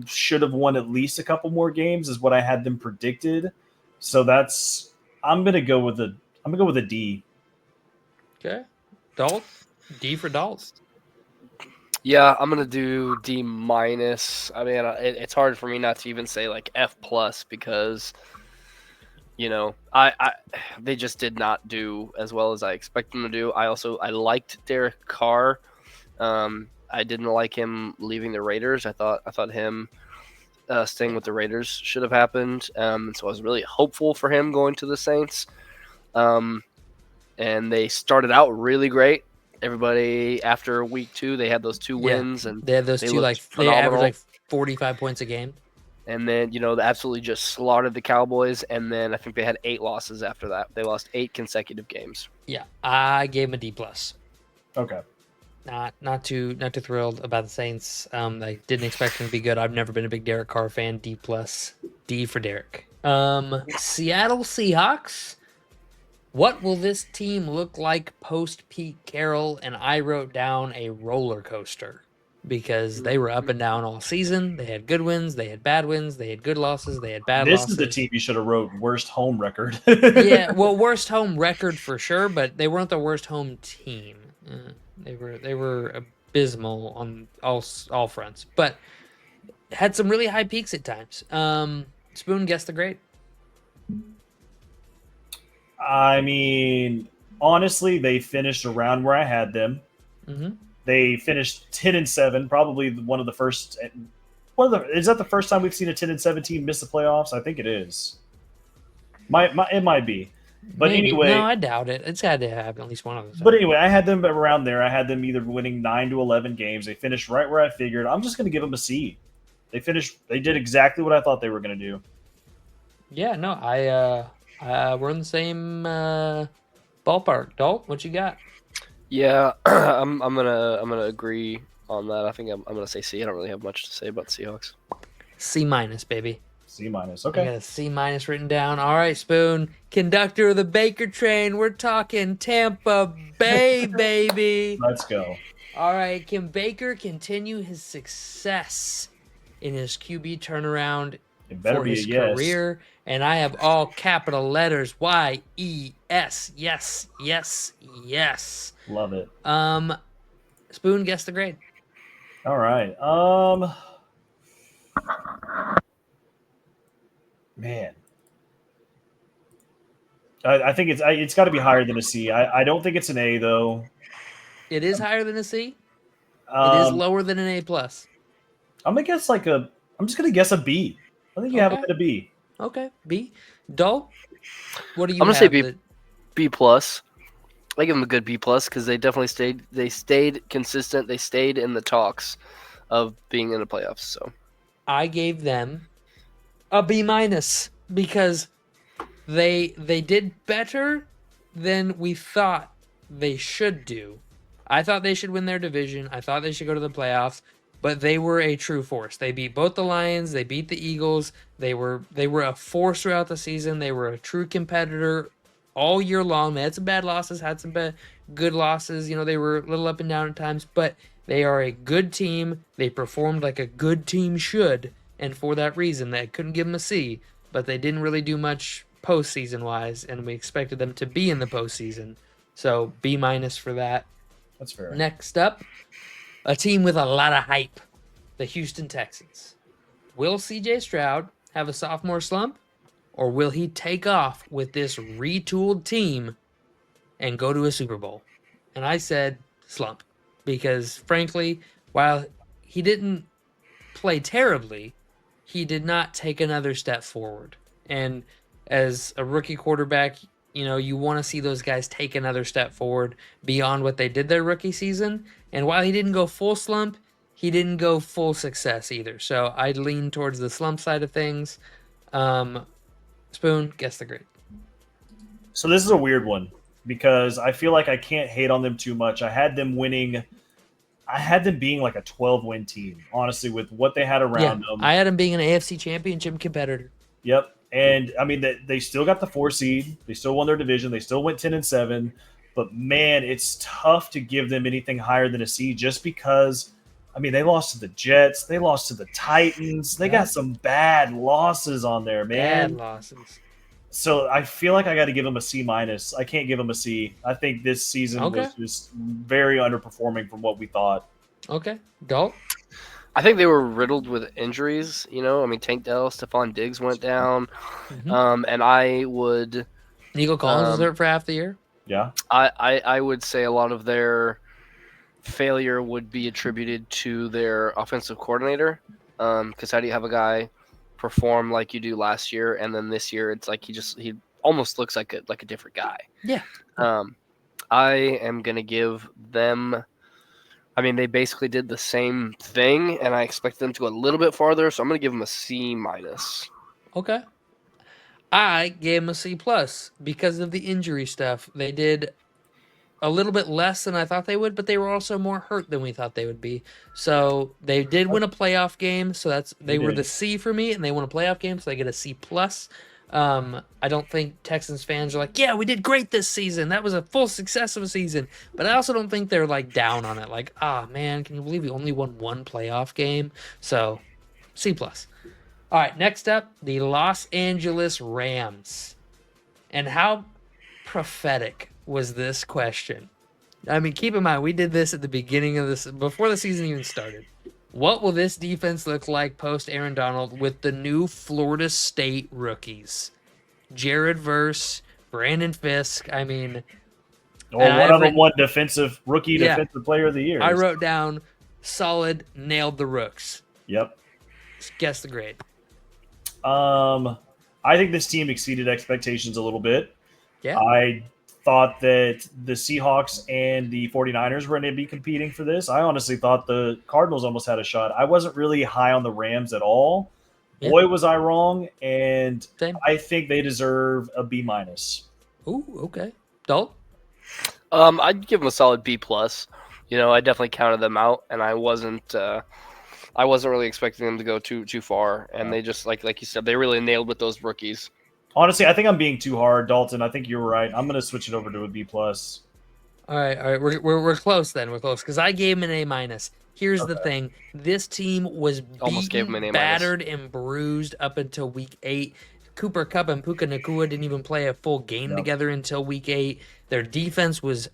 should have won at least a couple more games, is what I had them predicted. So I'm gonna go with a D.
Okay. Dalt? D for Dalt.
Yeah, I'm gonna do D minus. I mean, it's hard for me not to even say like F plus because, they just did not do as well as I expect them to do. I liked Derek Carr. I didn't like him leaving the Raiders. I thought him staying with the Raiders should have happened. So I was really hopeful for him going to the Saints. And they started out really great. Everybody after week 2, they had those 2 wins, and
they had those two
looked
they averaged
phenomenal.
like 45 points a game.
And then they absolutely just slaughtered the Cowboys. And then I think they had 8 losses after that. They lost 8 consecutive games.
Yeah, I gave him a D plus.
Okay.
Not too thrilled about the Saints. I didn't expect him to be good. I've never been a big Derek Carr fan. D plus. D for Derek. Seattle Seahawks. What will this team look like post Pete Carroll? And I wrote down a roller coaster because they were up and down all season. They had good wins, they had bad wins, they had good losses, they had bad
This
losses.
is the team you should have wrote worst home record.
Yeah, well, worst home record for sure, but they weren't the worst home team. They were abysmal on all fronts, but had some really high peaks at times. Spoon, guess the grade.
I mean, honestly, they finished around where I had them.
Mm-hmm.
They finished 10-7, probably one of the first. Is that the first time we've seen a 10-7 team miss the playoffs? I think it is. It might be, but
Maybe.
anyway,
No, I doubt it. It's had to happen at least one of them.
But anyway, I had them around there. I had them either winning 9 to 11 games. They finished right where I figured. I'm just going to give them a C. They did exactly what I thought they were going to do.
Yeah, no, we're in the same ballpark. Dalt, what you got?
Yeah, I'm gonna agree on that. I think I'm gonna say C. I don't really have much to say about the Seahawks.
C minus, baby.
C minus.
I
Okay.
got a C minus written down. All right, Spoon, conductor of the Baker train. We're talking Tampa Bay, baby.
Let's go.
All right, can Baker continue his success in his QB turnaround
It better
for
be
his
a yes.
career? And I have all capital letters YES. Yes, yes, yes.
Love it.
Spoon, guess the grade.
All right. Man. I think it's got to be higher than a C. I don't think it's an A though.
It is higher than a C. It is lower than an A plus.
I'm gonna guess I'm just gonna guess a B. I think you have it at a B.
Okay, B. Dull. What do you?
I'm gonna say
have
B.
that-
B plus. I give them a good B plus because they definitely stayed consistent. They stayed in the talks of being in the playoffs. So
I gave them a B minus because they did better than we thought they should do. I thought they should win their division. I thought they should go to the playoffs, but they were a true force. They beat both the Lions. They beat the Eagles. They were a force throughout the season. They were a true competitor all year long. They had some bad losses, had some good losses. They were a little up and down at times, but they are a good team. They performed like a good team should, and for that reason, I couldn't give them a C, but they didn't really do much postseason-wise, and we expected them to be in the postseason. So B minus for that.
That's fair.
Next up, a team with a lot of hype, the Houston Texans. Will CJ Stroud have a sophomore slump, or will he take off with this retooled team and go to a Super Bowl? And I said slump because, frankly, while he didn't play terribly. He did not take another step forward. And as a rookie quarterback, you want to see those guys take another step forward beyond what they did their rookie season. And while he didn't go full slump, he didn't go full success either. So I'd lean towards the slump side of things. Spoon, guess the grade.
So this is a weird one because I feel like I can't hate on them too much. I had them being like a 12-win team, honestly, with what they had around them.
I had them being an AFC Championship competitor.
Yep. And I mean, they still got the 4 seed. They still won their division. They still went 10-7. But man, it's tough to give them anything higher than a C just because, I mean, they lost to the Jets. They lost to the Titans. They got some bad losses on there, man.
Bad losses.
So I feel like I got to give them a C minus. I can't give them a C. I think this season was just very underperforming from what we thought.
Okay. Dalt?
I think they were riddled with injuries. I mean, Tank Dell, Stephon Diggs went down. And I would...
Nico Collins was hurt for half the year.
Yeah.
I would say a lot of their failure would be attributed to their offensive coordinator. Because how do you have a guy perform like you do last year, and then this year it's like he almost looks like a different guy.
Yeah.
I am gonna give them. I mean, they basically did the same thing, and I expect them to go a little bit farther, so I'm gonna give them a C minus.
Okay. I gave them a C plus because of the injury stuff. They did a little bit less than I thought they would, but they were also more hurt than we thought they would be. So they did win a playoff game, so they were the C for me, and they won a playoff game, so they get a C plus. I don't think Texans fans are like, yeah, we did great this season. That was a full success of a season. But I also don't think they're like down on it. Like, man, can you believe we only won one playoff game? So C plus. All right, next up, the Los Angeles Rams. And how prophetic was this question? I mean, keep in mind, we did this at the beginning of this, before the season even started. What will this defense look like post Aaron Donald with the new Florida State rookies? Jared Verse, Brandon Fisk. I mean,
one of them won defensive player of the year.
I wrote down solid, nailed the rooks.
Yep.
Guess the grade.
I think this team exceeded expectations a little bit.
Yeah.
I thought that the Seahawks and the 49ers were going to be competing for this. I honestly thought the Cardinals almost had a shot. I wasn't really high on the Rams at all. Yeah. Boy, was I wrong, and Same. I think they deserve a B minus.
Ooh, okay. Dalt?
I'd give them a solid B plus. I definitely counted them out, and I wasn't really expecting them to go too far, and they just like you said, they really nailed with those rookies.
Honestly, I think I'm being too hard, Dalton. I think you're right. I'm going to switch it over to a B plus.
All right. We're close then. We're close because I gave him an A minus. Here's the thing: this team was beaten, battered, and bruised up until week 8. Cooper Kupp and Puka Nacua didn't even play a full game together until week 8. Their defense was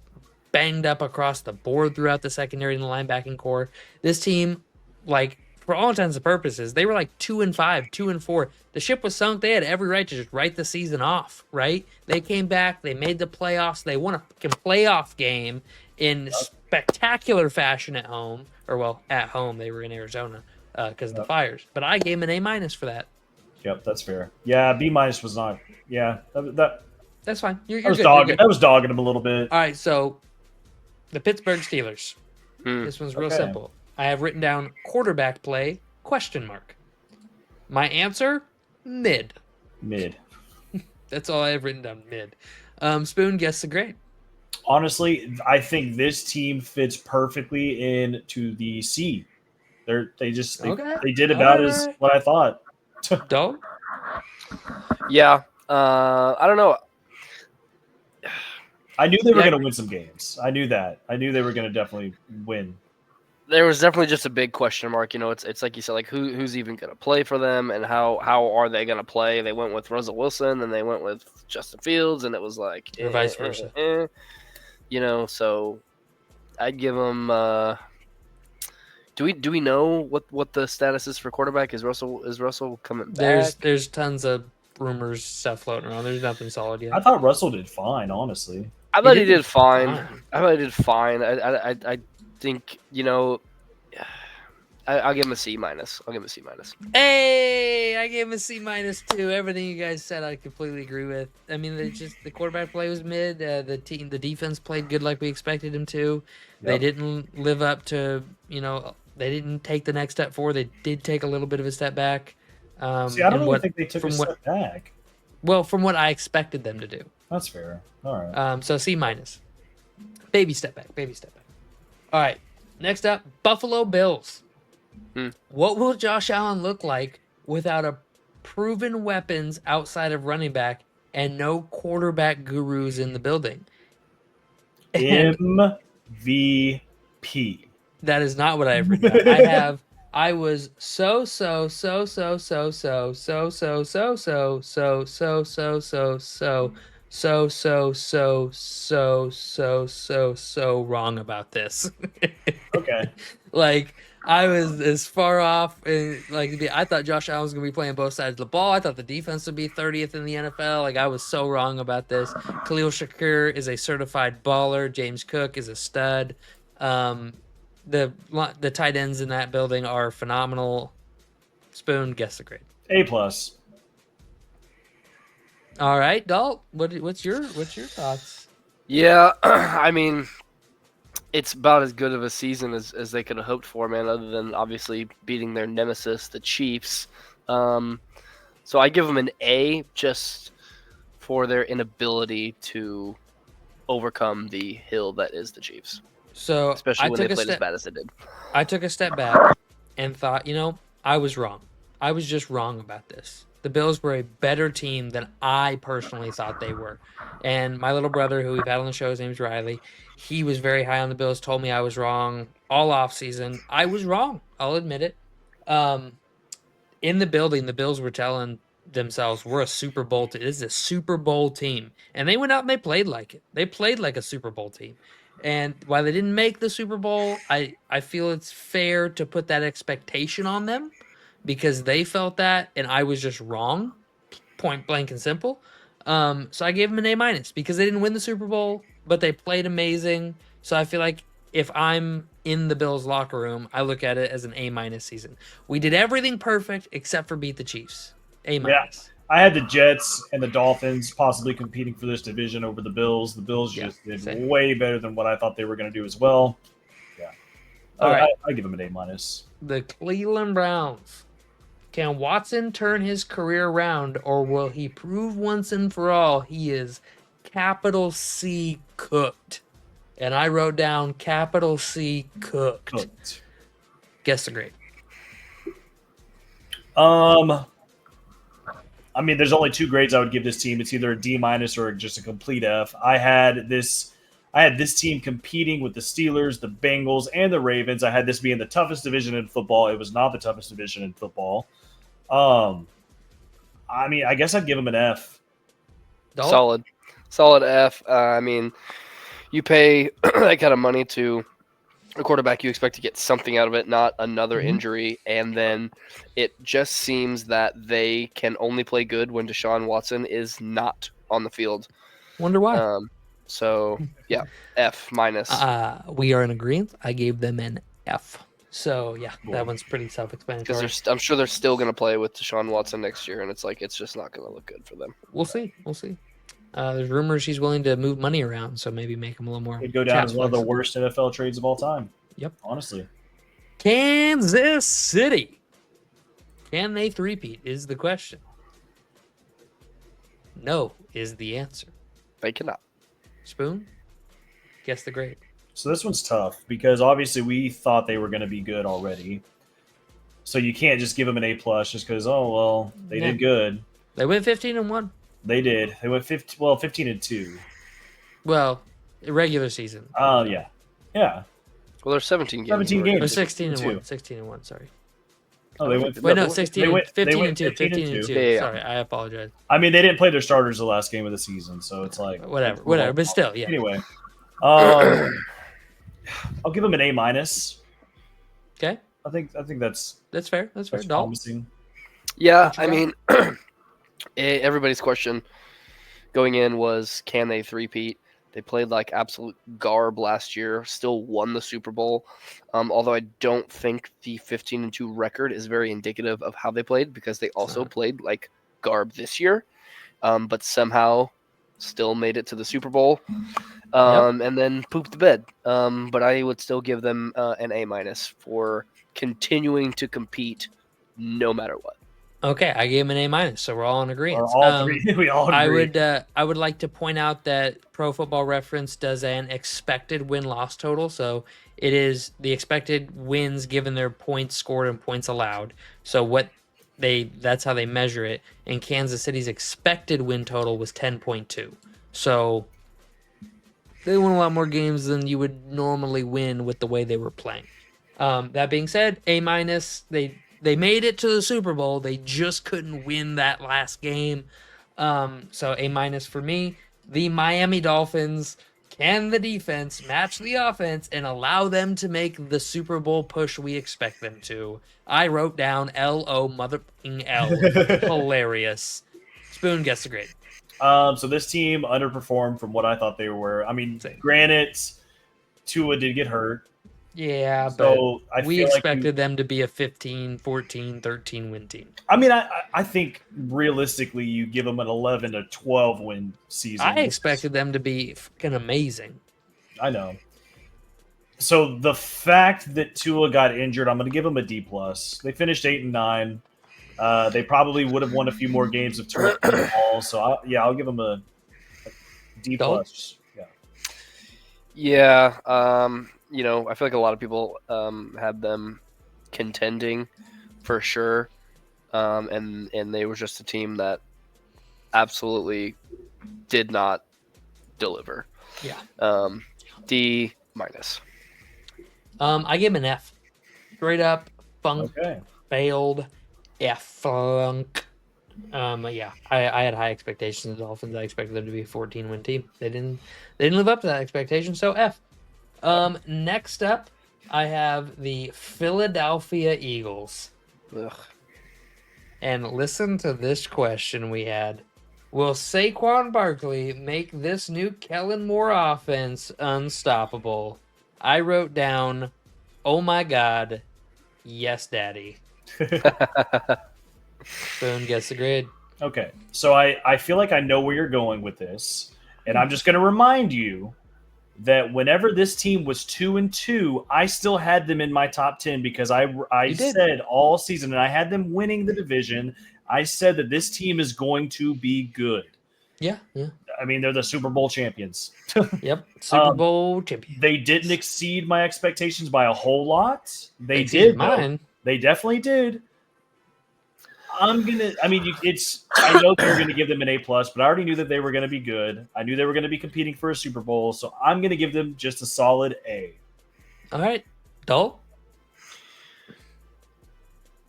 banged up across the board throughout the secondary and the linebacking core. This team, for all intents and purposes, they were 2-5, 2-4. The ship was sunk. They had every right to just write the season off, right? They came back. They made the playoffs. They won a playoff game in spectacular fashion at home. At home. They were in Arizona because of the fires. But I gave them an A minus for that.
Yep, that's fair. Yeah, B minus was not. Yeah,
that's fine. You're
good.
Good.
I was dogging them a little bit.
All right, so the Pittsburgh Steelers. This one's real simple. I have written down quarterback play, ? My answer, mid.
Mid.
That's all I have written down, mid. Spoon, guess the grade.
Honestly, I think this team fits perfectly into the C. They did about as what I thought.
Dope.
Yeah. I don't know.
I knew they were going to win some games. I knew that. I knew they were going to definitely win.
There was definitely just a big question mark. It's like you said, who's even going to play for them, and how are they going to play? They went with Russell Wilson, and they went with Justin Fields, and it was like
vice versa.
So I'd give them. Do we know what the status is for quarterback? Is Russell coming back?
There's tons of rumors, stuff floating around. There's nothing solid yet.
I thought Russell did fine, honestly.
I thought he did fine. I think, I'll give him a C minus.
Hey, I gave him a C minus too. Everything you guys said, I completely agree with. I mean, the quarterback play was mid. The defense played good like we expected him to. They
Yep.
didn't live up to, they didn't take the next step forward. They did take a little bit of a step back.
See, I don't
and
really think they took a
from
step back.
from what I expected them to do.
That's fair. All right.
So C minus. Baby step back. All right. Next up, Buffalo Bills. What will Josh Allen look like without a proven weapons outside of running back and no quarterback gurus in the building? And
MVP.
that is not what I have written down. I was so wrong about this.
Okay.
Like I was as far off. I thought Josh Allen was gonna be playing both sides of the ball. I thought the defense would be 30th in the NFL. Like I was so wrong about this. Khalil Shakir is a certified baller. James Cook is a stud. The tight ends in that building are phenomenal. Spoon, guess the grade.
A plus.
All right, Dalt. What's your thoughts?
Yeah, I mean, it's about as good of a season as they could have hoped for, man. Other than obviously beating their nemesis, the Chiefs. So I give them an A just for their inability to overcome the hill that is the Chiefs.
So
Especially when they played as bad as they did.
I took a step back and thought, I was wrong. I was just wrong about this. The Bills were a better team than I personally thought they were. And my little brother, who we've had on the show, his name's Riley, he was very high on the Bills, told me I was wrong all offseason. I was wrong. I'll admit it. In the building, the Bills were telling themselves, we're a Super Bowl team. This is a Super Bowl team. And they went out and they played like it. They played like a Super Bowl team. And while they didn't make the Super Bowl, I feel it's fair to put that expectation on them because they felt that and I was just wrong, point blank and simple. So I gave them an A minus because they didn't win the Super Bowl, but they played amazing. So I feel like if I'm in the Bills locker room, I look at it as an A minus season. We did everything perfect except for beat the Chiefs. A minus.
Yeah. I had the Jets and the Dolphins possibly competing for this division over the Bills. The Bills just did way better than what I thought they were going to do as well. Yeah.
All right.
I give them an A minus.
The Cleveland Browns. Can Watson turn his career around, or will he prove once and for all he is capital C cooked? And I wrote down capital C cooked. Guess the grade.
I mean, there's only two grades I would give this team. It's either a D minus or just a complete F. I had this team competing with the Steelers, the Bengals, and the Ravens. I had this being the toughest division in football. It was not the toughest division in football. I mean, I guess I'd give them an F.
Dalton?
Solid F. I mean, you pay that kind of money to a quarterback, you expect to get something out of it, not another injury. And then it just seems that they can only play good when Deshaun Watson is not on the field.
Wonder why.
So, yeah, F minus.
We are in agreement. I gave them an F. So, yeah, that one's pretty self-explanatory.
Because I'm sure they're still going to play with Deshaun Watson next year, and it's just not going to look good for them.
We'll see. There's rumors he's willing to move money around, so maybe make him a little more.
It'd go down as one of the worst NFL trades of all time.
Yep.
Honestly.
Kansas City. Can they three-peat is the question. No is the answer.
They cannot.
Spoon? Guess the grade.
So this one's tough because obviously we thought they were going to be good already. So you can't just give them an A plus just because, they did good.
They went 15-1.
They did. They went 15-2.
Well, regular season.
Oh, yeah. Yeah.
Well, there's 17 games.
17 games.
Or 16-1. 16-1, sorry.
Oh, they went.
Wait, no, 16,
they went,
15-2.
15-2.
Yeah.
Sorry, I apologize.
I mean, they didn't play their starters the last game of the season, so it's like
whatever. But still, yeah.
Anyway, I'll give them an A minus.
Okay.
I think that's
fair. That's fair.
promising.
Yeah, I mean, everybody's question going in was, can they three-peat? They played like absolute garb last year. Still won the Super Bowl. Although I don't think the 15-2 record is very indicative of how they played because they also played like garb this year, but somehow still made it to the Super Bowl. And then pooped the bed. But I would still give them an A- for continuing to compete no matter what.
Okay, I gave him an A-, so we're all in agreement.
All three, we all agree.
I would like to point out that Pro Football Reference does an expected win-loss total, so it is the expected wins given their points scored and points allowed. So that's how they measure it. And Kansas City's expected win total was 10.2. So they won a lot more games than you would normally win with the way they were playing. That being said, A-, they made it to the Super Bowl. They just couldn't win that last game. So A- for me. The Miami Dolphins, can the defense match the offense and allow them to make the Super Bowl push we expect them to? I wrote down L-O motherfucking L. Hilarious. Spoon gets the grade.
So this team underperformed from what I thought they were. I mean, granted, Tua did get hurt.
Yeah,
so
but we expected them to be a 15, 14, 13 win team.
I mean, I think realistically, you give them an 11 to 12 win season.
I expected them to be fucking amazing.
I know. So the fact that Tua got injured, I'm going to give them a D+. They finished 8-9. They probably would have won a few more games if Tua played the ball. So I'll give them a D+.
Yeah. I feel like a lot of people had them contending for sure, and they were just a team that absolutely did not deliver.
Yeah.
D-.
I give him an F. Straight up failed F flunk. Yeah, I had high expectations of the Dolphins. I expected them to be a 14-win team. They didn't live up to that expectation, so F. Next up, I have the Philadelphia Eagles.
Ugh.
And listen to this question we had. Will Saquon Barkley make this new Kellen Moore offense unstoppable? I wrote down, oh my God, yes, daddy. Spoon gets the grade.
Okay, so I feel like I know where you're going with this, and I'm just going to remind you that whenever this team was 2-2, I still had them in my top 10 because I said all season, and I had them winning the division. I said that this team is going to be good.
Yeah.
I mean, they're the Super Bowl champions.
Yep, Super Bowl champions.
They didn't exceed my expectations by a whole lot. They
exceeded
did,
mine.
Though. They definitely did. I know you're gonna give them an A+, but I already knew that they were gonna be good. I knew they were gonna be competing for a Super Bowl, so I'm gonna give them just a solid A.
All right, Dull.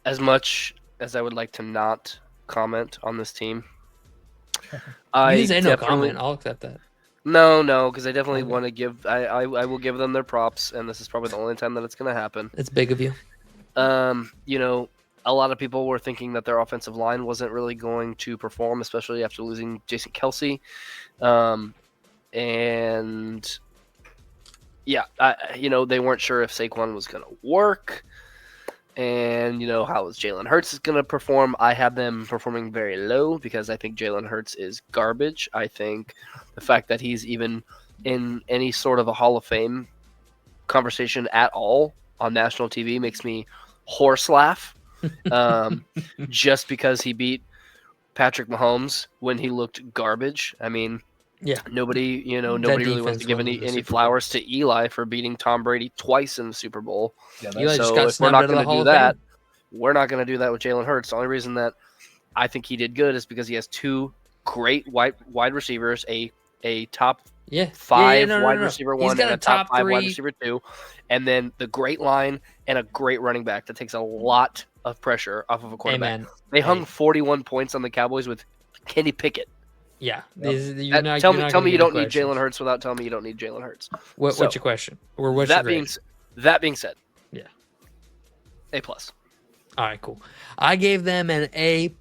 As much as I would like to not comment on this team, I
you can say no comment. I'll accept that.
No, because I definitely want to give. I will give them their props, and this is probably the only time that it's going to happen.
It's big of you.
A lot of people were thinking that their offensive line wasn't really going to perform, especially after losing Jason Kelce. And yeah, they weren't sure if Saquon was going to work. And, how is Jalen Hurts is going to perform? I have them performing very low because I think Jalen Hurts is garbage. I think the fact that he's even in any sort of a Hall of Fame conversation at all on national TV makes me horse laugh. Just because he beat Patrick Mahomes when he looked garbage. I mean,
yeah,
nobody really wants to give any flowers to Eli for beating Tom Brady twice in the Super Bowl.
Yeah, so
if we're not going to do that, we're not going to do that with Jalen Hurts. The only reason that I think he did good is because he has two great wide receivers, a top 5 wide receiver 1 and a top 5 wide receiver 2, and then the great line and a great running back that takes a lot of pressure off of a quarterback. They hung 41 points on the Cowboys with Kenny Pickett.
Yeah.
Tell me you don't need Jalen Hurts without telling me you don't need Jalen Hurts.
What's your question? Or what's your grade?
That being said,
yeah,
A+.
All right, cool. I gave them an A++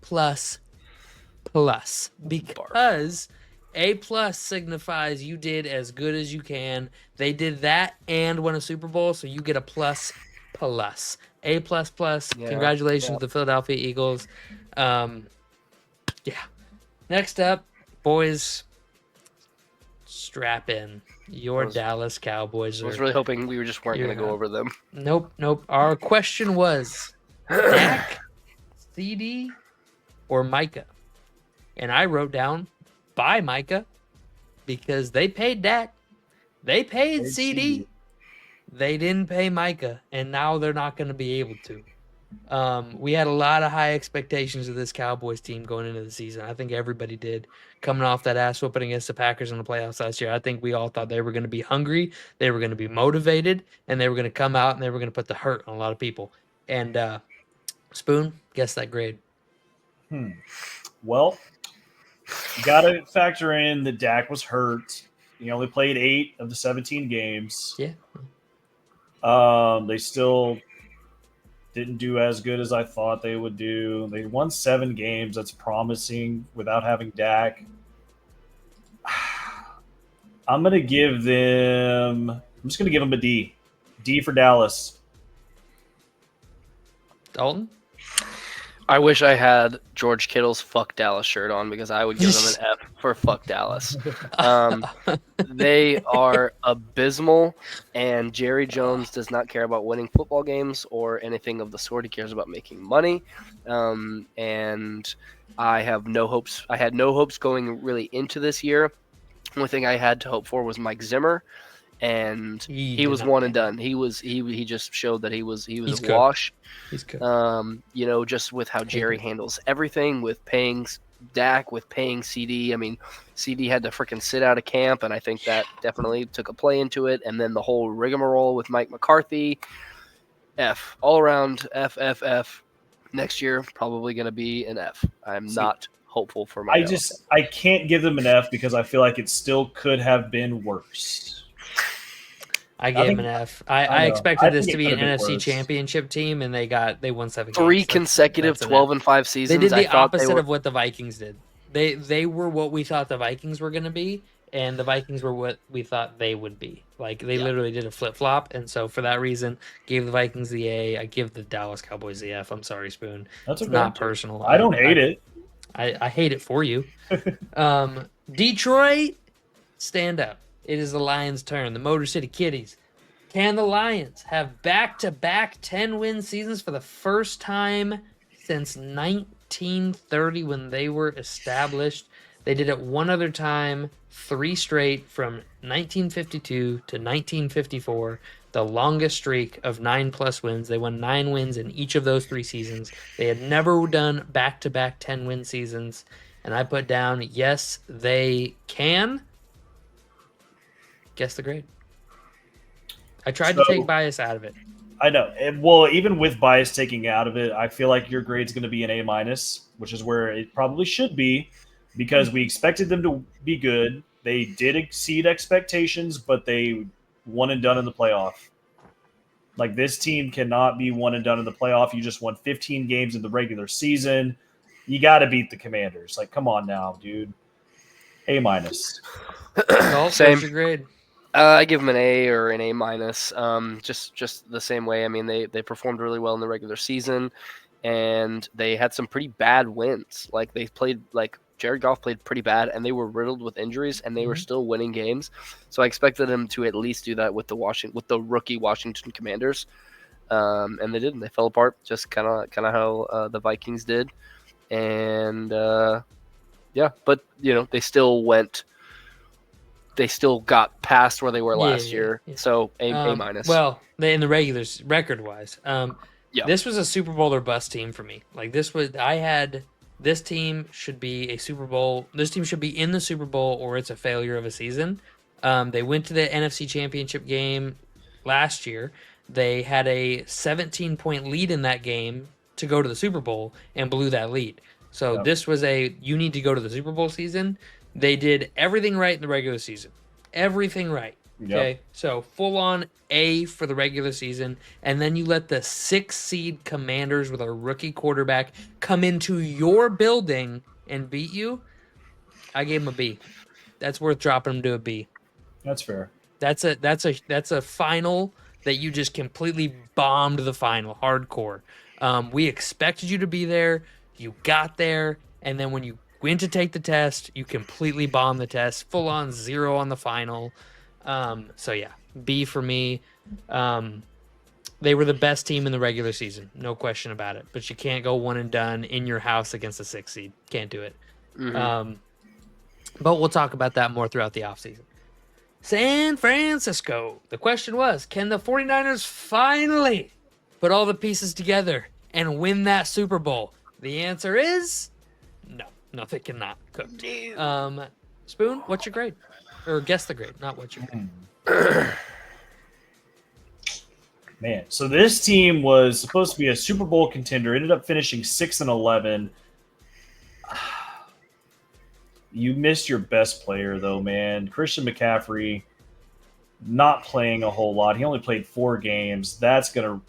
because A plus signifies you did as good as you can. They did that and won a Super Bowl, so you get a plus plus. A plus plus.
Yeah.
Congratulations
Yeah.
to the Philadelphia Eagles. Yeah. Next up, boys, strap in. Your Dallas Cowboys
I was
are.
really hoping we just weren't going to go
You're-
over them.
Nope. Our question was Dak, CD, or Micah? And I wrote down buy Micah because they paid Dak. They paid CD. They didn't pay Micah, and now they're not going to be able to. We had a lot of high expectations of this Cowboys team going into the season. I think everybody did, coming off that ass whooping against the Packers in the playoffs last year. I think we all thought they were going to be hungry, they were going to be motivated, and they were going to come out and they were going to put the hurt on a lot of people. And Spoon, guess that grade.
Well, you got to factor in that Dak was hurt. He only played 8 of the 17 games.
Yeah.
They still didn't do as good as I thought they would do. They won 7 games. That's promising without having Dak. I'm just going to give them a D. D for Dallas.
Dalton?
I wish I had George Kittle's "Fuck Dallas" shirt on because I would give them an F for "Fuck Dallas." They are abysmal, and Jerry Jones does not care about winning football games or anything of the sort. He cares about making money, and I have no hopes. I had no hopes going really into this year. The only thing I had to hope for was Mike Zimmer, and he was one and done. He just showed that he was
He's
a
good.
wash.
He's good.
Just with how Jerry handles everything, with paying Dak, with paying CD. I mean, CD had to freaking sit out of camp, and I think that definitely took a play into it. And then the whole rigmarole with Mike McCarthy. F. All around F. Next year, probably going to be an F. I'm not hopeful for my
I can't give them an F because I feel like it still could have been worse.
I gave him an F. I expected this to be an NFC Championship team, and they won 7 games.
3 consecutive 12-5 seasons.
They did the opposite of what the Vikings did. They were what we thought the Vikings were going to be, and the Vikings were what we thought they would be. Like, they literally did a flip-flop, and so for that reason, gave the Vikings the A. I give the Dallas Cowboys the F. I'm sorry, Spoon.
That's okay.
It's not personal.
I don't hate it.
I hate it for you. Detroit, stand up. It is the Lions' turn. The Motor City Kitties. Can the Lions have back-to-back 10-win seasons for the first time since 1930 when they were established? They did it one other time, 3 straight from 1952 to 1954, the longest streak of 9+ wins. They won 9 wins in each of those 3 seasons. They had never done back-to-back 10-win seasons. And I put down, yes, they can. Guess the grade. I tried to take bias out of it.
I know. Well, even with bias taking out of it, I feel like your grade's going to be an A-, which is where it probably should be, because we expected them to be good. They did exceed expectations, but they one and done in the playoff. Like, this team cannot be one and done in the playoff. You just won 15 games in the regular season. You got to beat the Commanders. Like, come on now, dude. A-.
Same.
What's your grade?
I give them an A or an A-. Just the same way. I mean, they performed really well in the regular season, and they had some pretty bad wins. Like, they played Jared Goff played pretty bad, and they were riddled with injuries, and they were still winning games. So I expected them to at least do that with the rookie Washington Commanders, and they didn't. They fell apart, just kind of how the Vikings did, and but they still went. They still got past where they were last year, so A-.
Well, in the regulars, record-wise, this was a Super Bowl or bust team for me. Like, this team should be a Super Bowl. This team should be in the Super Bowl, or it's a failure of a season. They went to the NFC Championship game last year. They had a 17-point lead in that game to go to the Super Bowl and blew that lead. So this was you need to go to the Super Bowl season. They did everything right in the regular season. Everything right. Okay, so full-on A for the regular season, and then you let the 6-seed Commanders with a rookie quarterback come into your building and beat you. I gave them a B. That's worth dropping them to a B.
That's fair.
That's a final that you just completely bombed the final hardcore. We expected you to be there. You got there, and then when you went to take the test, you completely bombed the test. Full on 0 on the final. So yeah, B for me. They were the best team in the regular season, no question about it. But you can't go one and done in your house against a 6 seed. Can't do it. But we'll talk about that more throughout the offseason. San Francisco. The question was, can the 49ers finally put all the pieces together and win that Super Bowl? The answer is no, they cannot. Cooked. Spoon, what's your grade? Or guess the grade, not what's your grade.
Man, so this team was supposed to be a Super Bowl contender. Ended up finishing 6-11. You missed your best player, though, man. Christian McCaffrey not playing a whole lot. He only played 4 games. That's gonna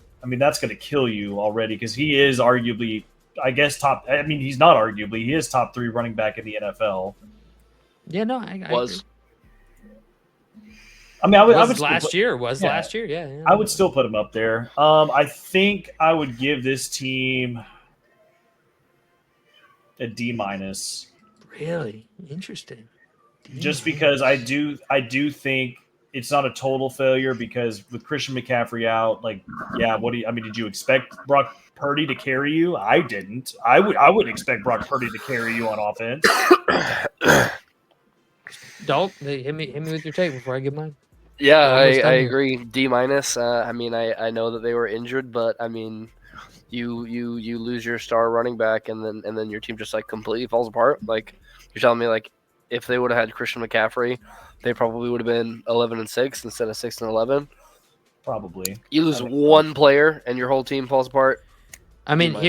kill you already because he is arguably, I guess, top. I mean, he's not arguably. He is top 3 running back in the NFL.
Yeah, no, I
was.
agree.
I mean, I would
last year. Yeah.
I would still put him up there. I think I would give this team a D-.
Really interesting.
Just because I do think it's not a total failure because with Christian McCaffrey out, like, yeah, did you expect Brock Purdy to carry you? I didn't. I would expect Brock Purdy to carry you on offense.
Dalt, hit me with your take before I give mine.
Yeah, I agree. D-. I mean, I know that they were injured, but I mean, you lose your star running back, and then your team just like completely falls apart. Like, you're telling me, like, if they would have had Christian McCaffrey, they probably would have been 11-6 instead of 6-11.
Probably.
You lose one player, and your whole team falls apart.
I mean, hold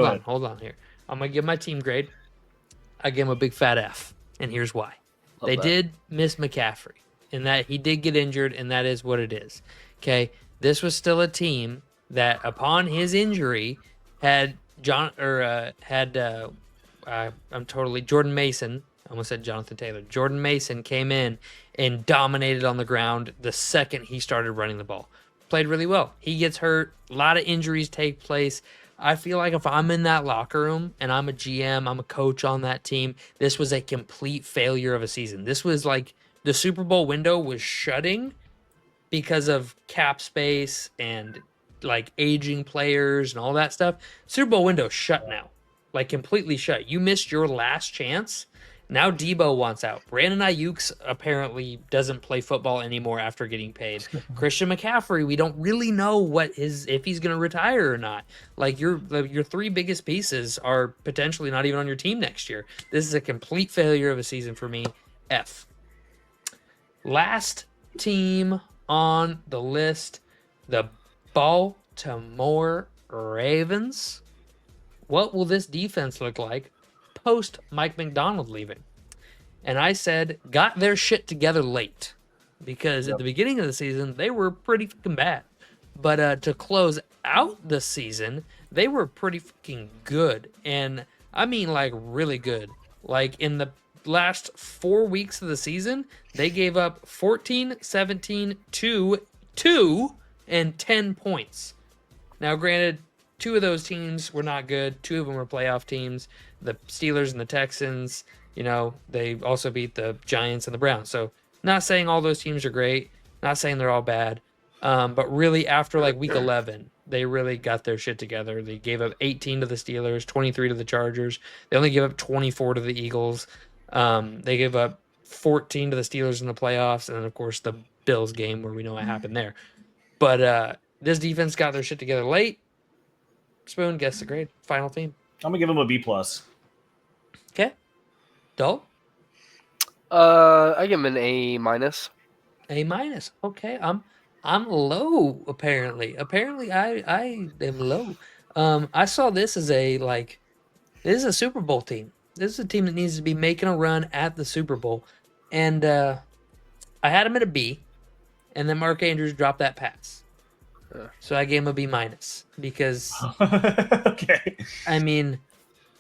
on. Hold on here. I'm gonna give my team grade. I give him a big fat F, and here's why. They did miss McCaffrey, and that he did get injured, and that is what it is. Okay, this was still a team that, upon his injury, had Jordan Mason. I almost said Jonathan Taylor. Jordan Mason came in and dominated on the ground the second he started running the ball. Played really well. He gets hurt. A lot of injuries take place. I feel like if I'm in that locker room and I'm a GM, I'm a coach on that team, this was a complete failure of a season. This was like the Super Bowl window was shutting because of cap space and like aging players and all that stuff. Super Bowl window shut now, like completely shut. You missed your last chance. Now Debo wants out. Brandon Ayuk apparently doesn't play football anymore after getting paid. Christian McCaffrey, we don't really know if he's going to retire or not. Like your 3 biggest pieces are potentially not even on your team next year. This is a complete failure of a season for me. F. Last team on the list, the Baltimore Ravens. What will this defense look like post Mike McDonald leaving? And I said, got their shit together late, because at the beginning of the season, they were pretty fucking bad. But to close out the season, they were pretty fucking good. And I mean, like, really good. Like, in the last 4 weeks of the season, they gave up 14, 17, 2, and 10 points. Now, granted, 2 of those teams were not good. 2 of them were playoff teams. The Steelers and the Texans, they also beat the Giants and the Browns. So not saying all those teams are great. Not saying they're all bad. But really, after like week 11, they really got their shit together. They gave up 18 to the Steelers, 23 to the Chargers. They only gave up 24 to the Eagles. They gave up 14 to the Steelers in the playoffs. And then, of course, the Bills game where we know what happened there. But this defense got their shit together late. Spoon, guess the grade. Final team.
I'm going to give him a B+.
Okay. Dull?
I give him an A-.
A-. Okay. I'm low, apparently. Apparently, I am low. I saw this as this is a Super Bowl team. This is a team that needs to be making a run at the Super Bowl. And I had him at a B, and then Mark Andrews dropped that pass. So I gave him a B- because,
okay.
I mean,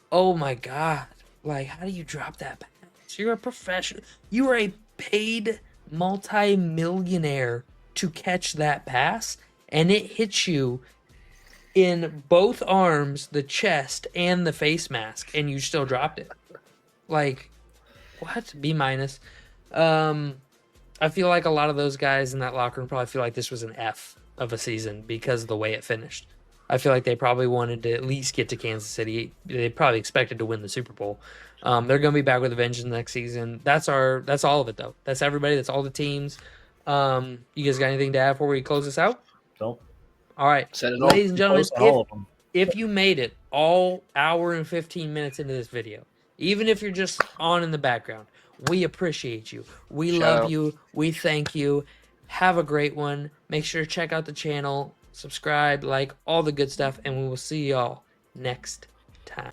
oh my God. Like, how do you drop that pass? So you're a professional. You are a paid multi-millionaire to catch that pass, and it hits you in both arms, the chest, and the face mask, and you still dropped it. Like, what? B minus. I feel like a lot of those guys in that locker room probably feel like this was an F of a season because of the way it finished. I feel like they probably wanted to at least get to Kansas City. They probably expected to win the Super Bowl. They're going to be back with a vengeance next season. That's all of it though. That's everybody. That's all the teams. You guys got anything to add before we close this out?
Don't
All right,
Said it all.
ladies and gentlemen,
post on all of them.
if you made it all hour and 15 minutes into this video, even if you're just on in the background, we appreciate you. We
Shout
love
out.
you. We thank you. Have a great one. Make sure to check out the channel, subscribe, like all the good stuff, and we will see y'all next time.